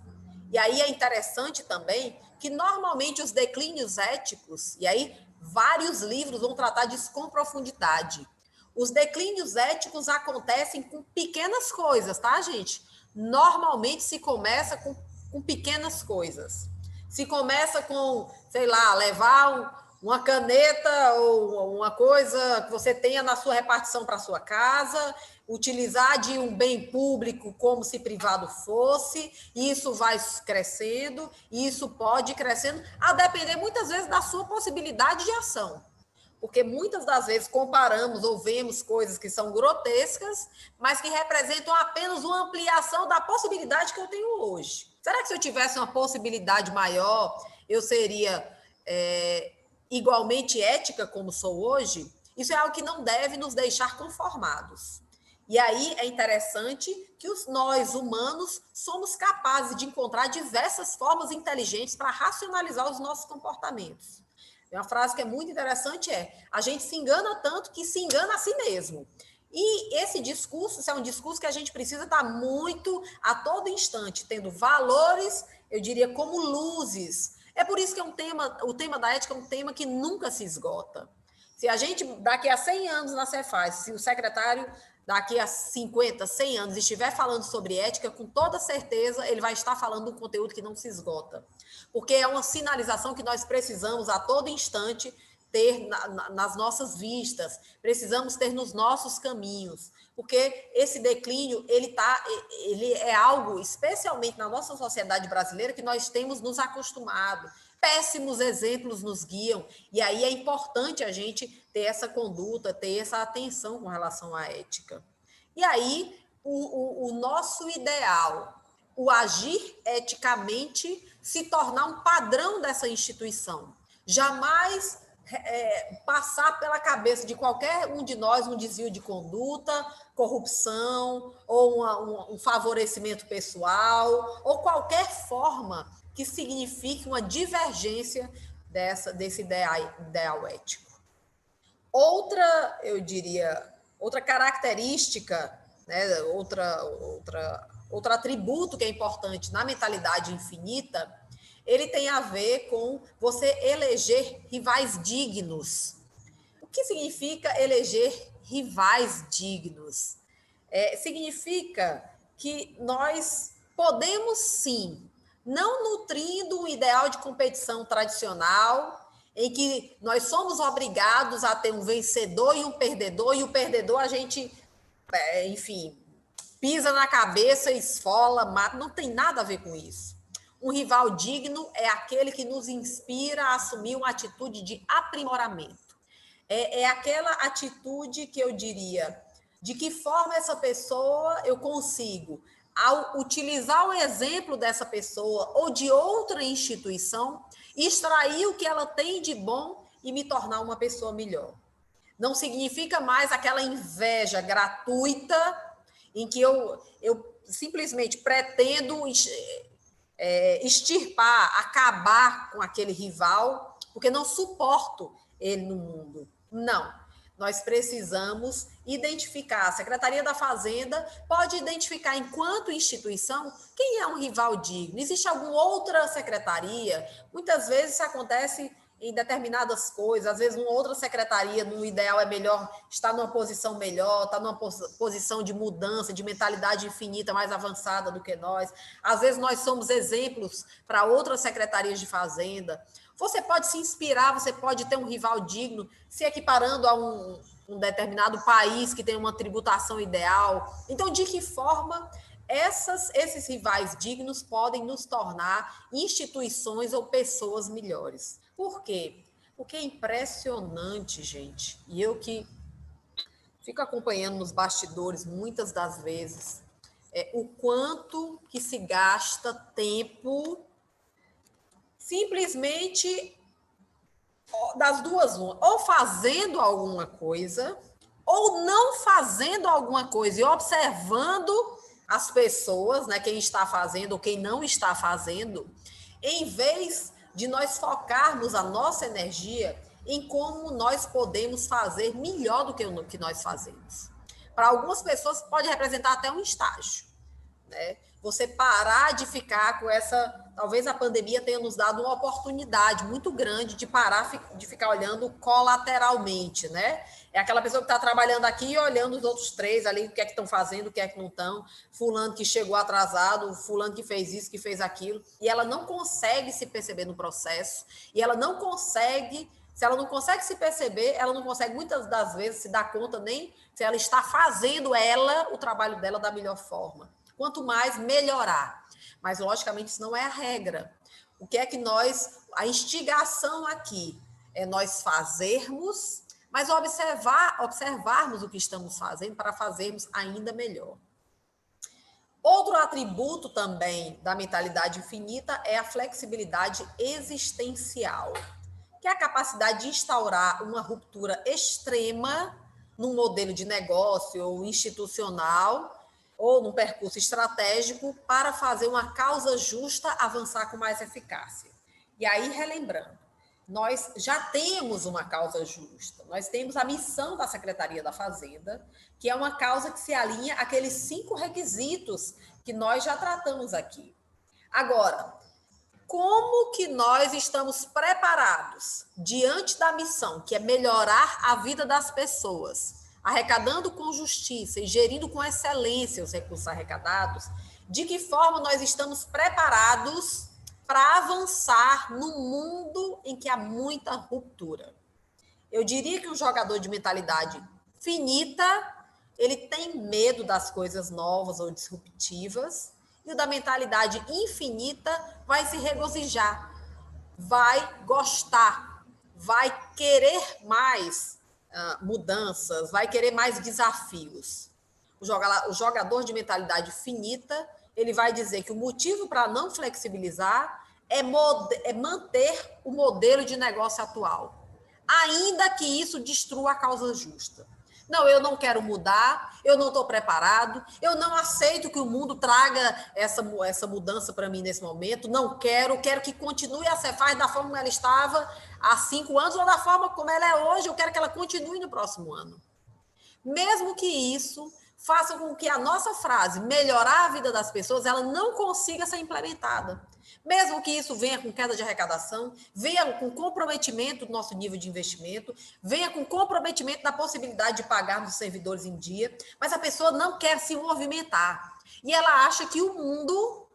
E aí é interessante também que normalmente os declínios éticos, e aí vários livros vão tratar disso com profundidade. Os declínios éticos acontecem com pequenas coisas, tá, gente? Normalmente se começa com pequenas coisas. Se começa com, sei lá, levar uma caneta ou uma coisa que você tenha na sua repartição para a sua casa, utilizar de um bem público como se privado fosse, e isso vai crescendo, e isso pode ir crescendo, a depender muitas vezes da sua possibilidade de ação. Porque muitas das vezes comparamos ou vemos coisas que são grotescas, mas que representam apenas uma ampliação da possibilidade que eu tenho hoje. Será que se eu tivesse uma possibilidade maior, eu seria igualmente ética como sou hoje? Isso é algo que não deve nos deixar conformados. E aí é interessante que nós, humanos, somos capazes de encontrar diversas formas inteligentes para racionalizar os nossos comportamentos. Uma frase que é muito interessante a gente se engana tanto que se engana a si mesmo. E esse discurso é um discurso que a gente precisa estar muito, a todo instante, tendo valores, eu diria, como luzes. É por isso que o tema da ética é um tema que nunca se esgota. Se a gente, daqui a 100 anos na Cefaz, se o secretário daqui a 50, 100 anos estiver falando sobre ética, com toda certeza ele vai estar falando de um conteúdo que não se esgota. Porque é uma sinalização que nós precisamos a todo instante ter nas nossas vistas, precisamos ter nos nossos caminhos, porque esse declínio, ele é algo, especialmente na nossa sociedade brasileira, que nós temos nos acostumado. Péssimos exemplos nos guiam, e aí é importante a gente ter essa conduta, ter essa atenção com relação à ética. E aí, o nosso ideal, o agir eticamente, se tornar um padrão dessa instituição. Jamais passar pela cabeça de qualquer um de nós um desvio de conduta, corrupção, ou um favorecimento pessoal, ou qualquer forma que signifique uma divergência desse ideal ético. Outra característica, né, outro atributo que é importante na mentalidade infinita, ele tem a ver com você eleger rivais dignos. O que significa eleger rivais dignos? Significa que nós podemos, sim, não nutrindo um ideal de competição tradicional, em que nós somos obrigados a ter um vencedor e o perdedor a gente, enfim, pisa na cabeça, esfola, mata, não tem nada a ver com isso. Um rival digno é aquele que nos inspira a assumir uma atitude de aprimoramento. É aquela atitude que eu diria, de que forma essa pessoa eu consigo, ao utilizar o exemplo dessa pessoa ou de outra instituição, extrair o que ela tem de bom e me tornar uma pessoa melhor. Não significa mais aquela inveja gratuita em que eu simplesmente pretendo extirpar, acabar com aquele rival, porque não suporto ele no mundo. Não. Nós precisamos identificar. A Secretaria da Fazenda pode identificar, enquanto instituição, quem é um rival digno. Existe alguma outra secretaria? Muitas vezes isso acontece em determinadas coisas. Às vezes, uma outra secretaria, no ideal, é melhor, está numa posição melhor, está numa posição de mudança, de mentalidade infinita, mais avançada do que nós. Às vezes, nós somos exemplos para outras secretarias de Fazenda. Você pode se inspirar, você pode ter um rival digno, se equiparando a um determinado país que tem uma tributação ideal. Então, de que forma esses rivais dignos podem nos tornar instituições ou pessoas melhores? Por quê? Porque é impressionante, gente, e eu que fico acompanhando nos bastidores muitas das vezes, o quanto que se gasta tempo simplesmente das duas uma, ou fazendo alguma coisa, ou não fazendo alguma coisa e observando as pessoas, né, quem está fazendo ou quem não está fazendo, em vez de nós focarmos a nossa energia em como nós podemos fazer melhor do que o que nós fazemos. Para algumas pessoas pode representar até um estágio, né? Você parar de ficar com essa... Talvez a pandemia tenha nos dado uma oportunidade muito grande de parar de ficar olhando colateralmente, né? É aquela pessoa que está trabalhando aqui e olhando os outros três ali, o que é que estão fazendo, o que é que não estão, fulano que chegou atrasado, fulano que fez isso, que fez aquilo, e ela não consegue se perceber no processo, e ela não consegue... Se ela não consegue se perceber, ela não consegue muitas das vezes se dar conta nem se ela está fazendo o trabalho dela da melhor forma. Quanto mais melhorar. Mas, logicamente, isso não é a regra. O que é que a instigação aqui é nós fazermos, mas observarmos o que estamos fazendo para fazermos ainda melhor. Outro atributo também da mentalidade infinita é a flexibilidade existencial, que é a capacidade de instaurar uma ruptura extrema num modelo de negócio ou institucional, ou num percurso estratégico, para fazer uma causa justa avançar com mais eficácia. E aí, relembrando, nós já temos uma causa justa, nós temos a missão da Secretaria da Fazenda, que é uma causa que se alinha àqueles 5 requisitos que nós já tratamos aqui. Agora, como que nós estamos preparados diante da missão, que é melhorar a vida das pessoas, arrecadando com justiça e gerindo com excelência os recursos arrecadados, de que forma nós estamos preparados para avançar num mundo em que há muita ruptura? Eu diria que um jogador de mentalidade finita, ele tem medo das coisas novas ou disruptivas, e o da mentalidade infinita vai se regozijar, vai gostar, vai querer mais mudanças, vai querer mais desafios. O jogador de mentalidade finita, ele vai dizer que o motivo para não flexibilizar é manter o modelo de negócio atual. ainda que isso destrua a causa justa. Não, eu não quero mudar, eu não estou preparado, eu não aceito que o mundo traga essa mudança para mim nesse momento, não quero que continue a Cefaz da forma como ela estava há 5 anos ou da forma como ela é hoje, eu quero que ela continue no próximo ano. Mesmo que isso faça com que a nossa frase melhorar a vida das pessoas, ela não consiga ser implementada. Mesmo que isso venha com queda de arrecadação, venha com comprometimento do nosso nível de investimento, venha com comprometimento da possibilidade de pagarmos os servidores em dia, mas a pessoa não quer se movimentar. E ela acha que o mundo,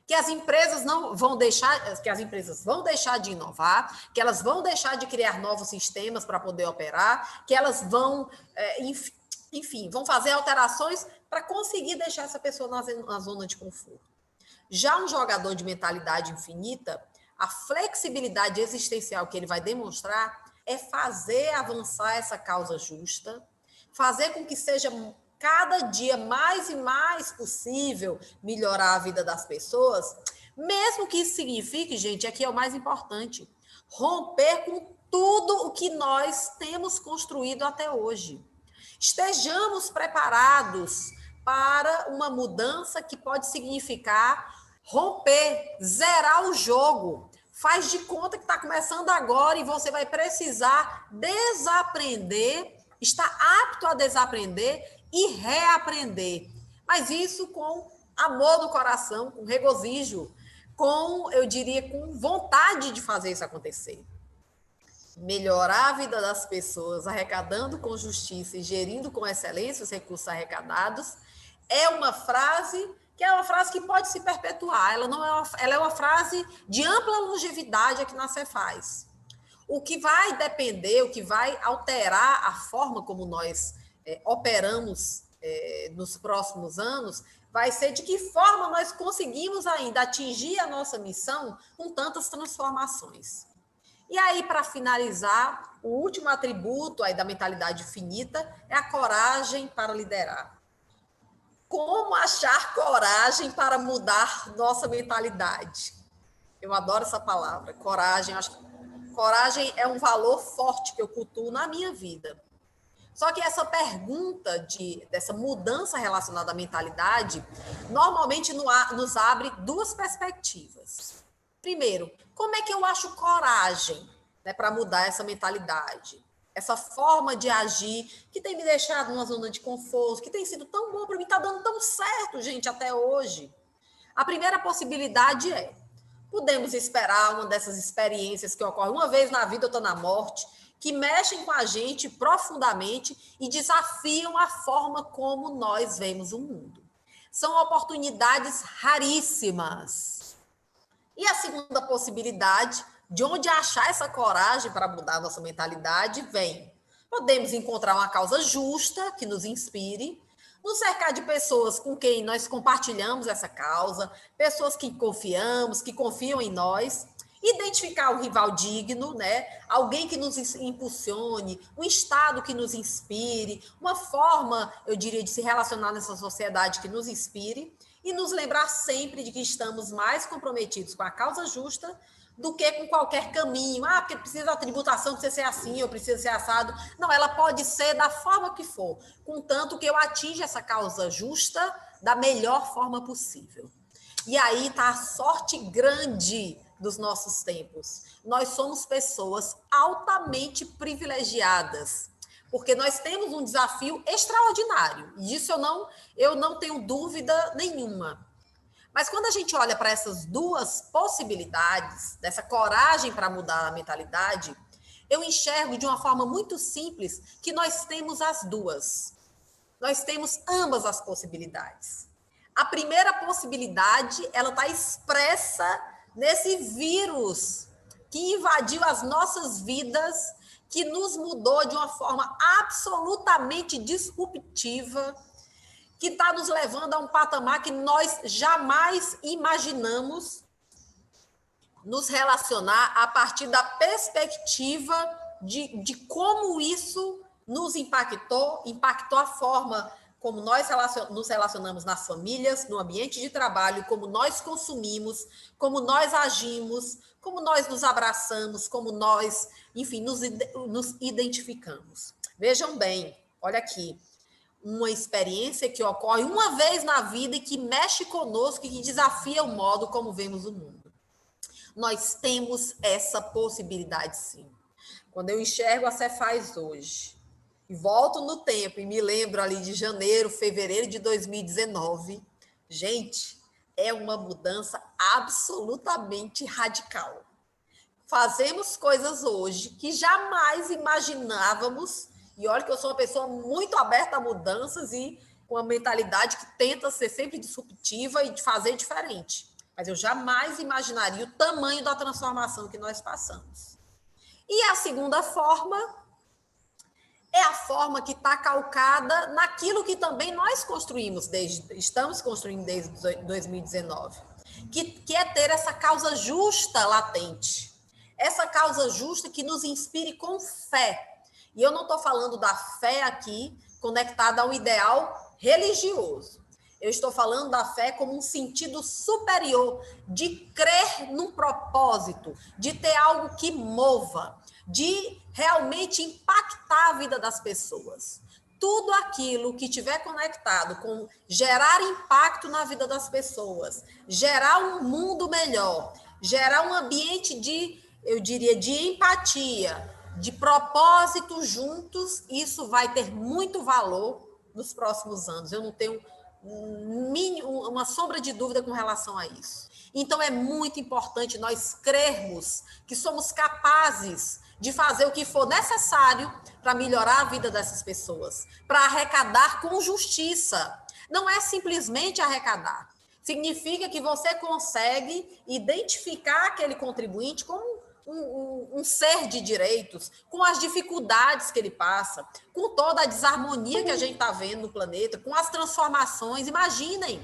que as empresas não vão deixar, que as empresas vão deixar de inovar, que elas vão deixar de criar novos sistemas para poder operar, que elas vão, enfim, vão fazer alterações para conseguir deixar essa pessoa na zona de conforto. Já um jogador de mentalidade infinita, a flexibilidade existencial que ele vai demonstrar é fazer avançar essa causa justa, fazer com que seja cada dia mais e mais possível melhorar a vida das pessoas, mesmo que isso signifique, gente, aqui é o mais importante, romper com tudo o que nós temos construído até hoje. Estejamos preparados para uma mudança que pode significar romper, zerar o jogo. Faz de conta que está começando agora e você vai precisar desaprender, estar apto a desaprender e reaprender. Mas isso com amor no coração, com regozijo, eu diria, com vontade de fazer isso acontecer. Melhorar a vida das pessoas, arrecadando com justiça e gerindo com excelência os recursos arrecadados, é uma frase que pode se perpetuar. Ela é uma frase de ampla longevidade aqui na Cefaz. O que vai depender, o que vai alterar a forma como nós operamos nos próximos anos, vai ser de que forma nós conseguimos ainda atingir a nossa missão com tantas transformações. E aí, para finalizar, o último atributo aí da mentalidade finita é a coragem para liderar. Como achar coragem para mudar nossa mentalidade? Eu adoro essa palavra, coragem. Acho que coragem é um valor forte que eu cultuo na minha vida. Só que essa pergunta dessa mudança relacionada à mentalidade, normalmente nos abre 2 perspectivas. Primeiro, como é que eu acho coragem, né, para mudar essa mentalidade? Essa forma de agir que tem me deixado numa zona de conforto, que tem sido tão bom para mim, está dando tão certo, gente, até hoje. A primeira possibilidade é, podemos esperar uma dessas experiências que ocorrem uma vez na vida, outra na morte, que mexem com a gente profundamente e desafiam a forma como nós vemos o mundo. São oportunidades raríssimas. E a segunda possibilidade, de onde achar essa coragem para mudar a nossa mentalidade, vem. Podemos encontrar uma causa justa que nos inspire, nos cercar de pessoas com quem nós compartilhamos essa causa, pessoas que confiamos, que confiam em nós, identificar um rival digno, né? Alguém que nos impulsione, um estado que nos inspire, uma forma, eu diria, de se relacionar nessa sociedade que nos inspire, e nos lembrar sempre de que estamos mais comprometidos com a causa justa do que com qualquer caminho. Porque precisa da tributação, precisa ser assim, ou precisa ser assado. Não, ela pode ser da forma que for, contanto que eu atinja essa causa justa da melhor forma possível. E aí está a sorte grande dos nossos tempos. Nós somos pessoas altamente privilegiadas, porque nós temos um desafio extraordinário. E disso eu não tenho dúvida nenhuma. Mas quando a gente olha para essas 2 possibilidades, dessa coragem para mudar a mentalidade, eu enxergo de uma forma muito simples que nós temos as 2. Nós temos ambas as possibilidades. A primeira possibilidade, ela está expressa nesse vírus que invadiu as nossas vidas, que nos mudou de uma forma absolutamente disruptiva, que está nos levando a um patamar que nós jamais imaginamos nos relacionar a partir da perspectiva de como isso nos impactou a forma como nós nos relacionamos nas famílias, no ambiente de trabalho, como nós consumimos, como nós agimos, como nós nos abraçamos, como nós, enfim, nos identificamos. Vejam bem, olha aqui, uma experiência que ocorre uma vez na vida e que mexe conosco e que desafia o modo como vemos o mundo. Nós temos essa possibilidade, sim. Quando eu enxergo a Cefaz hoje, e volto no tempo e me lembro ali de janeiro, fevereiro de 2019, gente, é uma mudança absolutamente radical. Fazemos coisas hoje que jamais imaginávamos, e olha que eu sou uma pessoa muito aberta a mudanças e com uma mentalidade que tenta ser sempre disruptiva e de fazer diferente. Mas eu jamais imaginaria o tamanho da transformação que nós passamos. E a segunda forma é a forma que está calcada naquilo que também nós estamos construindo desde 2019, que é ter essa causa justa latente, essa causa justa que nos inspire com fé. E eu não estou falando da fé aqui conectada a um ideal religioso. Eu estou falando da fé como um sentido superior, de crer num propósito, de ter algo que mova, de realmente impactar a vida das pessoas. Tudo aquilo que tiver conectado com gerar impacto na vida das pessoas, gerar um mundo melhor, gerar um ambiente de, eu diria, de empatia, de propósito juntos, isso vai ter muito valor nos próximos anos. Eu não tenho uma sombra de dúvida com relação a isso. Então, é muito importante nós crermos que somos capazes de fazer o que for necessário para melhorar a vida dessas pessoas, para arrecadar com justiça. Não é simplesmente arrecadar. Significa que você consegue identificar aquele contribuinte como um ser de direitos, com as dificuldades que ele passa, com toda a desarmonia que a gente está vendo no planeta, com as transformações. Imaginem,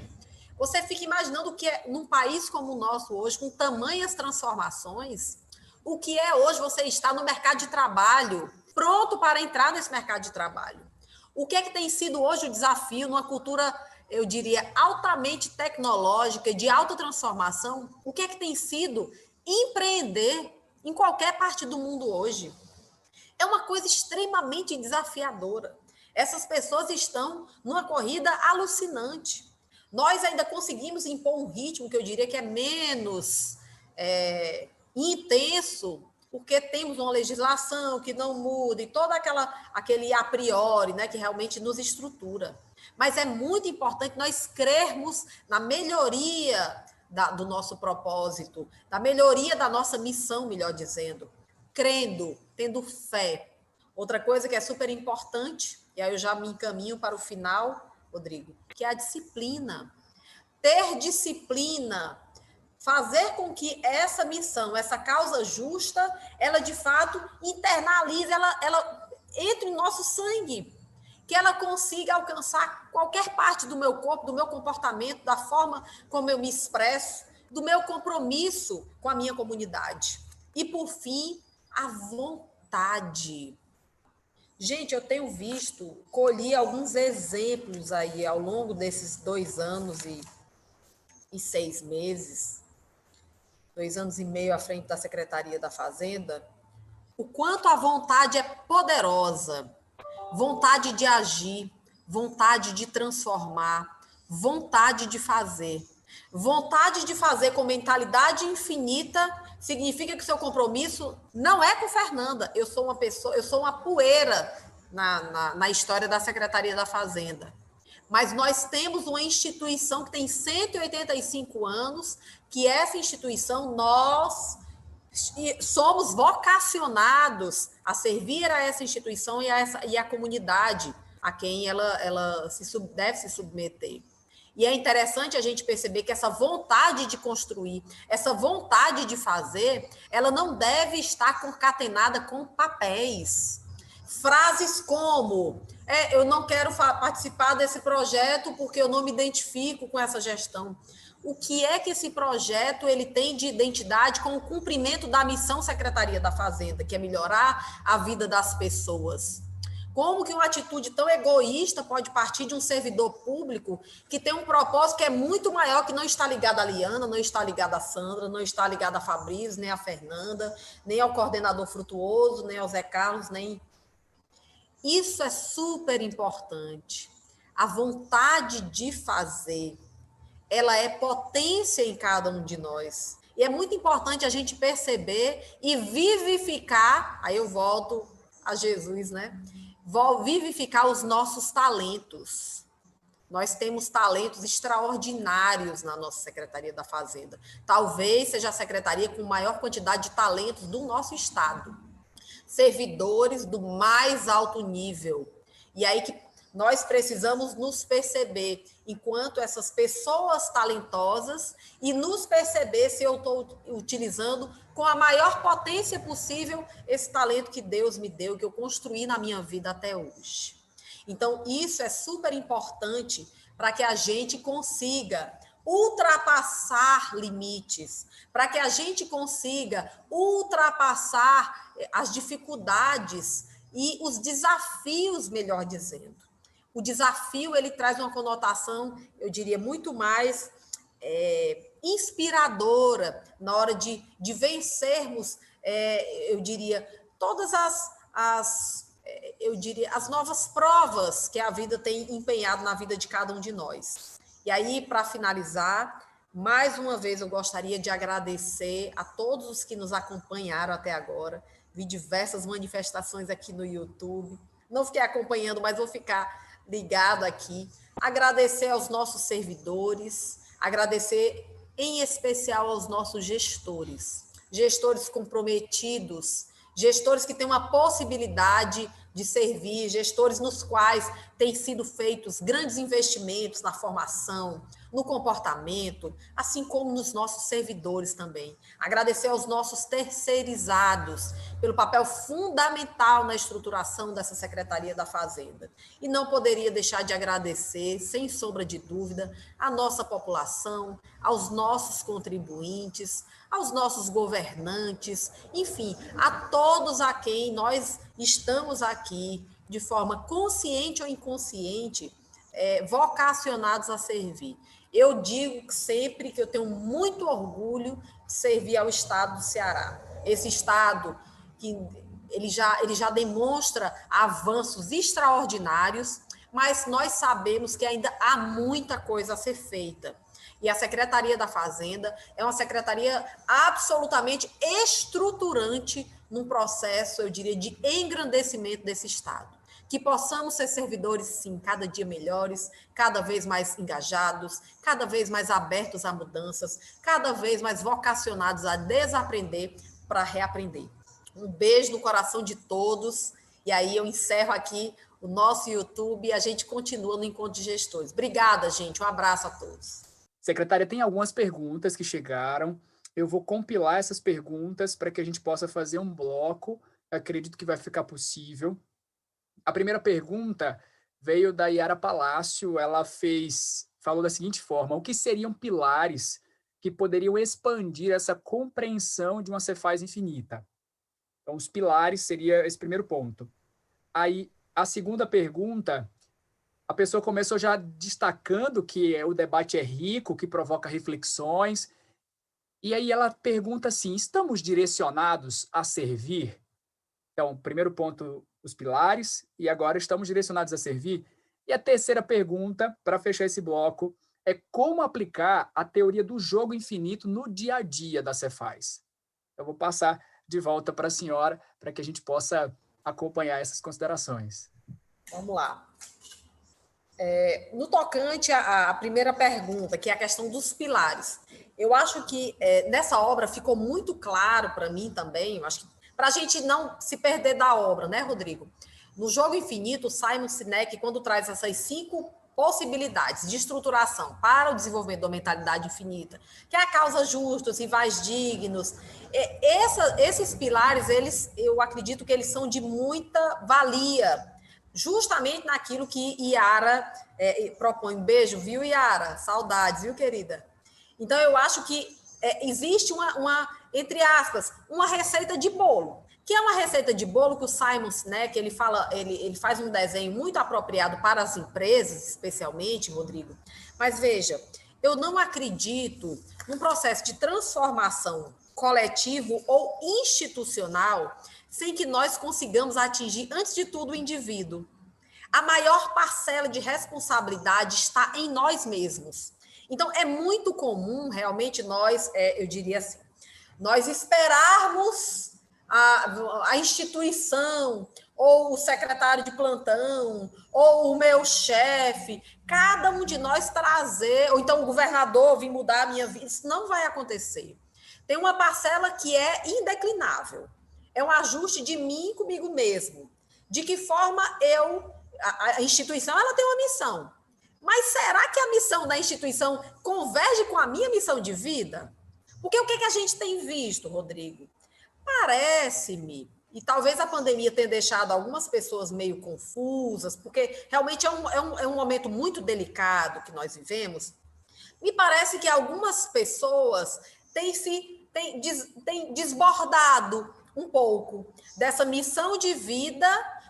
você fica imaginando o que é num país como o nosso hoje, com tamanhas transformações, o que é hoje você estar no mercado de trabalho, pronto para entrar nesse mercado de trabalho. O que é que tem sido hoje o desafio numa cultura, eu diria, altamente tecnológica, de alta transformação? O que é que tem sido empreender em qualquer parte do mundo hoje? É uma coisa extremamente desafiadora. Essas pessoas estão numa corrida alucinante. Nós ainda conseguimos impor um ritmo que eu diria que é menos intenso, porque temos uma legislação que não muda e todo aquele a priori, né, que realmente nos estrutura. Mas é muito importante nós crermos na melhoria do nosso propósito, da melhoria da nossa missão, melhor dizendo, crendo, tendo fé. Outra coisa que é super importante, e aí eu já me encaminho para o final, Rodrigo, que é a disciplina. Ter disciplina, fazer com que essa missão, essa causa justa, ela de fato internalize, ela entre em nosso sangue, que ela consiga alcançar qualquer parte do meu corpo, do meu comportamento, da forma como eu me expresso, do meu compromisso com a minha comunidade. E, por fim, a vontade. Gente, eu tenho visto, colhi alguns exemplos aí ao longo desses 2 anos e 6 meses, 2 anos e meio à frente da Secretaria da Fazenda, o quanto a vontade é poderosa. Vontade de agir, vontade de transformar, vontade de fazer. Vontade de fazer com mentalidade infinita significa que o seu compromisso não é com Fernanda. Eu sou uma poeira na história da Secretaria da Fazenda. Mas nós temos uma instituição que tem 185 anos, que essa instituição nós somos vocacionados a servir a essa instituição e a comunidade a quem ela deve se submeter. E é interessante a gente perceber que essa vontade de construir, essa vontade de fazer, ela não deve estar concatenada com papéis. Frases como, eu não quero participar desse projeto porque eu não me identifico com essa gestão. O que é que esse projeto ele tem de identidade com o cumprimento da missão Secretaria da Fazenda, que é melhorar a vida das pessoas? Como que uma atitude tão egoísta pode partir de um servidor público que tem um propósito que é muito maior, que não está ligado à Liana, não está ligado à Sandra, não está ligado a Fabrício, nem à Fernanda, nem ao coordenador Frutuoso, nem ao Zé Carlos, nem... Isso é super importante. A vontade de fazer, ela é potência em cada um de nós. E é muito importante a gente perceber e vivificar, aí eu volto a Jesus, né? Vivificar os nossos talentos. Nós temos talentos extraordinários na nossa Secretaria da Fazenda. Talvez seja a secretaria com maior quantidade de talentos do nosso estado. Servidores do mais alto nível. E aí que nós precisamos nos perceber enquanto essas pessoas talentosas e nos perceber se eu estou utilizando com a maior potência possível esse talento que Deus me deu, que eu construí na minha vida até hoje. Então, isso é super importante para que a gente consiga ultrapassar limites, para que a gente consiga ultrapassar as dificuldades e os desafios, melhor dizendo. O desafio, ele traz uma conotação, eu diria, muito mais inspiradora na hora de vencermos, eu diria, todas as novas provas que a vida tem empenhado na vida de cada um de nós. E aí, para finalizar, mais uma vez eu gostaria de agradecer a todos os que nos acompanharam até agora. Vi diversas manifestações aqui no YouTube. Não fiquei acompanhando, mas vou ficar ligado aqui. Agradecer aos nossos servidores, agradecer em especial aos nossos gestores comprometidos, gestores que têm uma possibilidade de servir, gestores nos quais têm sido feitos grandes investimentos na formação, no comportamento, assim como nos nossos servidores também. Agradecer aos nossos terceirizados pelo papel fundamental na estruturação dessa Secretaria da Fazenda. E não poderia deixar de agradecer, sem sombra de dúvida, à nossa população, aos nossos contribuintes, aos nossos governantes, enfim, a todos a quem nós estamos aqui, de forma consciente ou inconsciente, vocacionados a servir. Eu digo sempre que eu tenho muito orgulho de servir ao Estado do Ceará. Esse Estado que ele já demonstra avanços extraordinários, mas nós sabemos que ainda há muita coisa a ser feita. E a Secretaria da Fazenda é uma secretaria absolutamente estruturante num processo, eu diria, de engrandecimento desse Estado. Que possamos ser servidores, sim, cada dia melhores, cada vez mais engajados, cada vez mais abertos a mudanças, cada vez mais vocacionados a desaprender para reaprender. Um beijo no coração de todos, e aí eu encerro aqui o nosso YouTube e a gente continua no Encontro de Gestores. Obrigada, gente, um abraço a todos. Secretária, tem algumas perguntas que chegaram. Eu vou compilar essas perguntas para que a gente possa fazer um bloco. Acredito que vai ficar possível. A primeira pergunta veio da Yara Palácio. Ela falou da seguinte forma: o que seriam pilares que poderiam expandir essa compreensão de uma Cefaz infinita? Então, os pilares seria esse primeiro ponto. Aí, a segunda pergunta, a pessoa começou já destacando que o debate é rico, que provoca reflexões. E aí ela pergunta assim: estamos direcionados a servir? Então, primeiro ponto, os pilares, e agora estamos direcionados a servir? E a terceira pergunta, para fechar esse bloco, é como aplicar a teoria do jogo infinito no dia a dia da Cefaz? Eu vou passar de volta para a senhora, para que a gente possa acompanhar essas considerações. Vamos lá. No tocante à primeira pergunta, que é a questão dos pilares, eu acho que nessa obra ficou muito claro para mim também, eu acho que para a gente não se perder da obra, né, Rodrigo? No Jogo Infinito, Simon Sinek, quando traz essas 5 possibilidades de estruturação para o desenvolvimento da mentalidade infinita, que é a causa justa, os rivais dignos, esses pilares, eu acredito que eles são de muita valia, justamente naquilo que Yara propõe. Um beijo, viu, Yara? Saudades, viu, querida? Então, eu acho que existe uma, entre aspas, uma receita de bolo, que é uma receita de bolo que o Simon Sinek, ele faz um desenho muito apropriado para as empresas, especialmente, Rodrigo. Mas veja, eu não acredito num processo de transformação coletivo ou institucional sem que nós consigamos atingir, antes de tudo, o indivíduo. A maior parcela de responsabilidade está em nós mesmos. Então, é muito comum, realmente, eu diria assim, nós esperarmos a instituição, ou o secretário de plantão, ou o meu chefe, cada um de nós trazer, ou então o governador vir mudar a minha vida, isso não vai acontecer. Tem uma parcela que é indeclinável, é um ajuste de mim comigo mesmo. De que forma a instituição ela tem uma missão, mas será que a missão da instituição converge com a minha missão de vida? Porque o que a gente tem visto, Rodrigo? Parece-me, e talvez a pandemia tenha deixado algumas pessoas meio confusas, porque realmente é um momento muito delicado que nós vivemos, me parece que algumas pessoas têm desbordado um pouco dessa missão de vida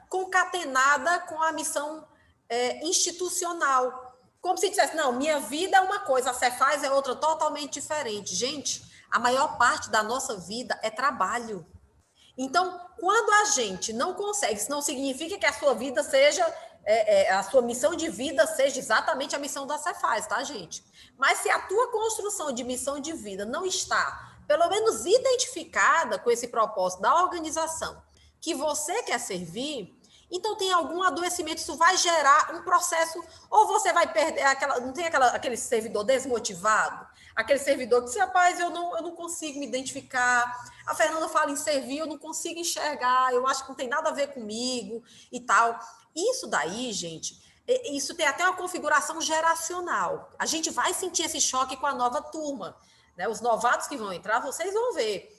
concatenada com a missão institucional. Como se dissesse, não, minha vida é uma coisa, a Cefaz é outra totalmente diferente. Gente, a maior parte da nossa vida é trabalho. Então, quando a gente não consegue, isso não significa que a sua vida seja, a sua missão de vida seja exatamente a missão da Cefaz, tá, gente? Mas se a tua construção de missão de vida não está, pelo menos, identificada com esse propósito da organização que você quer servir, então tem algum adoecimento, isso vai gerar um processo, ou você vai perder, não tem aquele servidor desmotivado, aquele servidor que diz, rapaz, eu não consigo me identificar, a Fernanda fala em servir, eu não consigo enxergar, eu acho que não tem nada a ver comigo e tal. Isso daí, gente, isso tem até uma configuração geracional. A gente vai sentir esse choque com a nova turma, né? Os novatos que vão entrar, vocês vão ver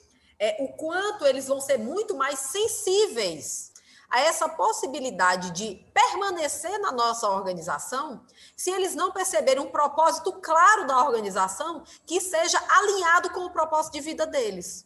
o quanto eles vão ser muito mais sensíveis a essa possibilidade de permanecer na nossa organização, se eles não perceberem um propósito claro da organização que seja alinhado com o propósito de vida deles.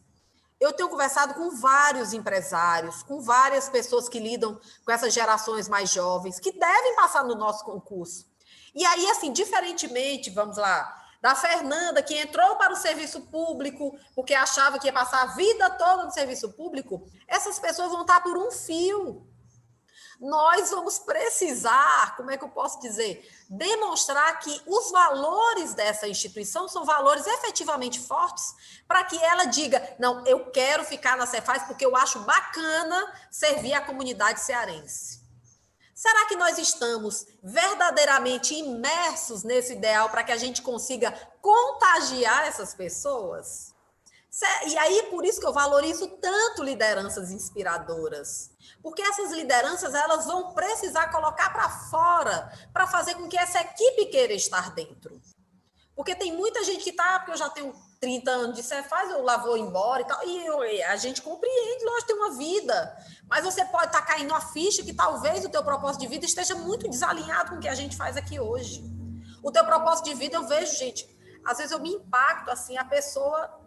Eu tenho conversado com vários empresários, com várias pessoas que lidam com essas gerações mais jovens, que devem passar no nosso concurso. E aí, assim, diferentemente, vamos lá, da Fernanda, que entrou para o serviço público porque achava que ia passar a vida toda no serviço público, essas pessoas vão estar por um fio. Nós vamos precisar, como é que eu posso dizer, demonstrar que os valores dessa instituição são valores efetivamente fortes para que ela diga, não, eu quero ficar na Cefaz porque eu acho bacana servir a comunidade cearense. Será que nós estamos verdadeiramente imersos nesse ideal para que a gente consiga contagiar essas pessoas? E aí, por isso que eu valorizo tanto lideranças inspiradoras. Porque essas lideranças, elas vão precisar colocar para fora para fazer com que essa equipe queira estar dentro. Porque tem muita gente que está, porque eu já tenho 30 anos de Cefaz, eu lá vou embora e tal, e a gente compreende, lógico, tem uma vida, mas você pode estar caindo a ficha que talvez o teu propósito de vida esteja muito desalinhado com o que a gente faz aqui hoje. O teu propósito de vida, eu vejo, gente, às vezes eu me impacto, assim, a pessoa,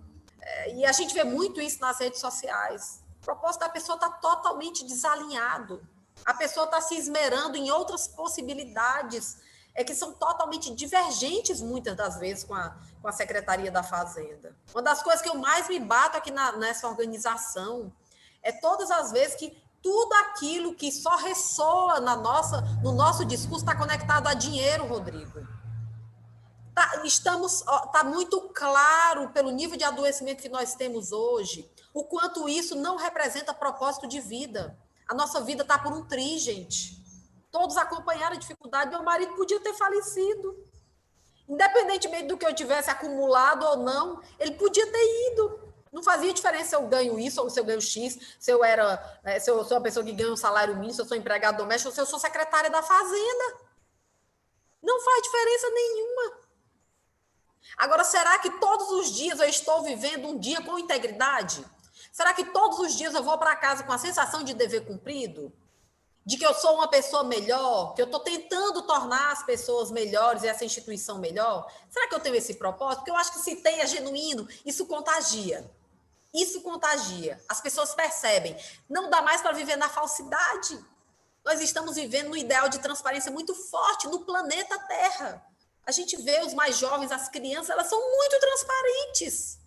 e a gente vê muito isso nas redes sociais, o propósito da pessoa está totalmente desalinhado, a pessoa está se esmerando em outras possibilidades, que são totalmente divergentes, muitas das vezes, com a Secretaria da Fazenda. Uma das coisas que eu mais me bato aqui nessa organização é todas as vezes que tudo aquilo que só ressoa no nosso discurso está conectado a dinheiro, Rodrigo. Está muito claro, pelo nível de adoecimento que nós temos hoje, o quanto isso não representa propósito de vida. A nossa vida está por um tri, gente. Todos acompanharam a dificuldade, meu marido podia ter falecido. Independentemente do que eu tivesse acumulado ou não, ele podia ter ido. Não fazia diferença se eu ganho isso ou se eu ganho X, se eu sou uma pessoa que ganha um salário mínimo, se eu sou empregado doméstico ou se eu sou secretária da Fazenda. Não faz diferença nenhuma. Agora, será que todos os dias eu estou vivendo um dia com integridade? Será que todos os dias eu vou para casa com a sensação de dever cumprido? De que eu sou uma pessoa melhor, que eu estou tentando tornar as pessoas melhores e essa instituição melhor? Será que eu tenho esse propósito? Porque eu acho que se tem, é genuíno, isso contagia. Isso contagia. As pessoas percebem. Não dá mais para viver na falsidade. Nós estamos vivendo um ideal de transparência muito forte no planeta Terra. A gente vê os mais jovens, as crianças, elas são muito transparentes.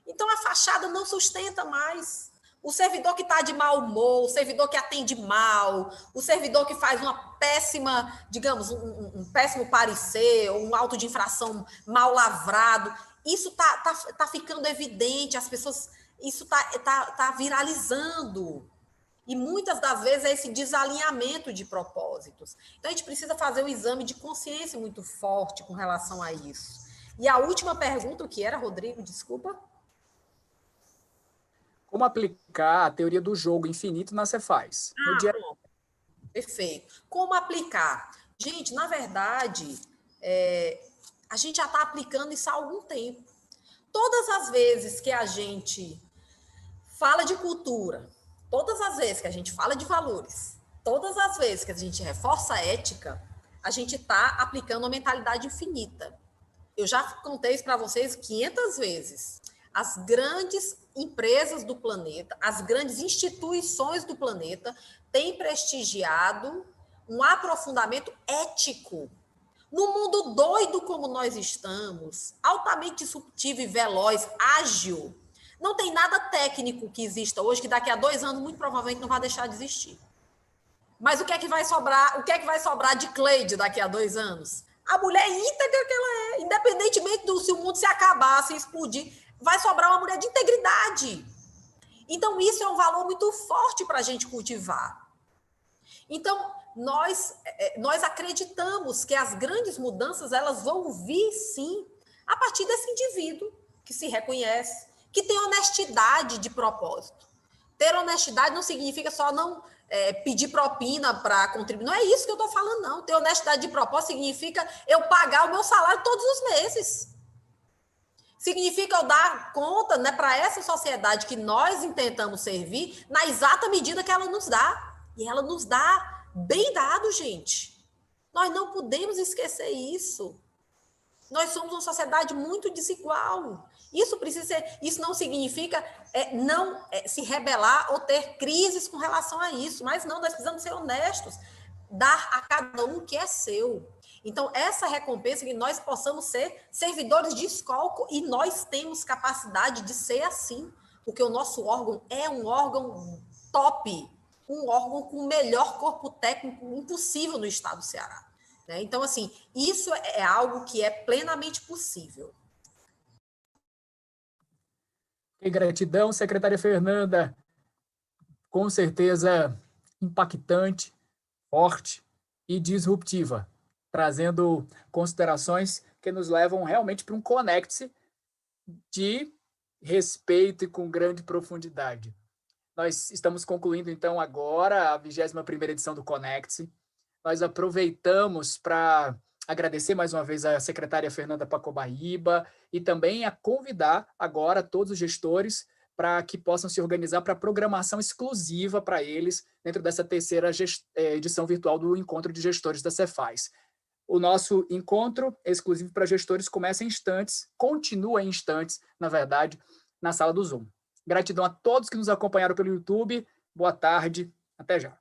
Então, a fachada não sustenta mais. O servidor que está de mau humor, o servidor que atende mal, o servidor que faz uma péssima, digamos, um péssimo parecer, ou um auto de infração mal lavrado, isso tá ficando evidente, as pessoas, isso tá viralizando. E muitas das vezes é esse desalinhamento de propósitos. Então, a gente precisa fazer um exame de consciência muito forte com relação a isso. E a última pergunta, o que era, Rodrigo? Desculpa. Como aplicar a teoria do jogo infinito na Cefaz? Pronto. Perfeito. Como aplicar? Gente, na verdade, a gente já está aplicando isso há algum tempo. Todas as vezes que a gente fala de cultura, todas as vezes que a gente fala de valores, todas as vezes que a gente reforça a ética, a gente está aplicando uma mentalidade infinita. Eu já contei isso para vocês 500 vezes. As grandes empresas do planeta, as grandes instituições do planeta têm prestigiado um aprofundamento ético. No mundo doido como nós estamos, altamente disruptivo e veloz, ágil, não tem nada técnico que exista hoje que daqui a 2 anos muito provavelmente não vai deixar de existir. Mas o que é que vai sobrar? O que é que vai sobrar de Cleide daqui a 2 anos? A mulher íntegra que ela é, independentemente se o mundo se acabar, se explodir, vai sobrar uma mulher de integridade. Então, isso é um valor muito forte para a gente cultivar. Então, nós acreditamos que as grandes mudanças elas vão vir, sim, a partir desse indivíduo que se reconhece, que tem honestidade de propósito. Ter honestidade não significa só não pedir propina para contribuir. Não é isso que eu estou falando, não. Ter honestidade de propósito significa eu pagar o meu salário todos os meses. Significa eu dar conta, né, para essa sociedade que nós intentamos servir na exata medida que ela nos dá. E ela nos dá bem dado, gente. Nós não podemos esquecer isso. Nós somos uma sociedade muito desigual. Isso não significa não se rebelar ou ter crises com relação a isso. Mas não, nós precisamos ser honestos. Dar a cada um o que é seu. Então, essa recompensa é que nós possamos ser servidores de escola e nós temos capacidade de ser assim, porque o nosso órgão é um órgão top, um órgão com o melhor corpo técnico impossível no estado do Ceará. Né? Então, assim, isso é algo que é plenamente possível. Que gratidão, secretária Fernanda. Com certeza impactante, forte e disruptiva, trazendo considerações que nos levam realmente para um Conecte de respeito e com grande profundidade. Nós estamos concluindo, então, agora a 21ª edição do Conecte. Nós aproveitamos para agradecer mais uma vez a secretária Fernanda Pacobaíba e também a convidar agora todos os gestores para que possam se organizar para programação exclusiva para eles dentro dessa 3ª edição virtual do Encontro de Gestores da Cefaz. O nosso encontro exclusivo para gestores começa em instantes, continua em instantes, na verdade, na sala do Zoom. Gratidão a todos que nos acompanharam pelo YouTube. Boa tarde, até já.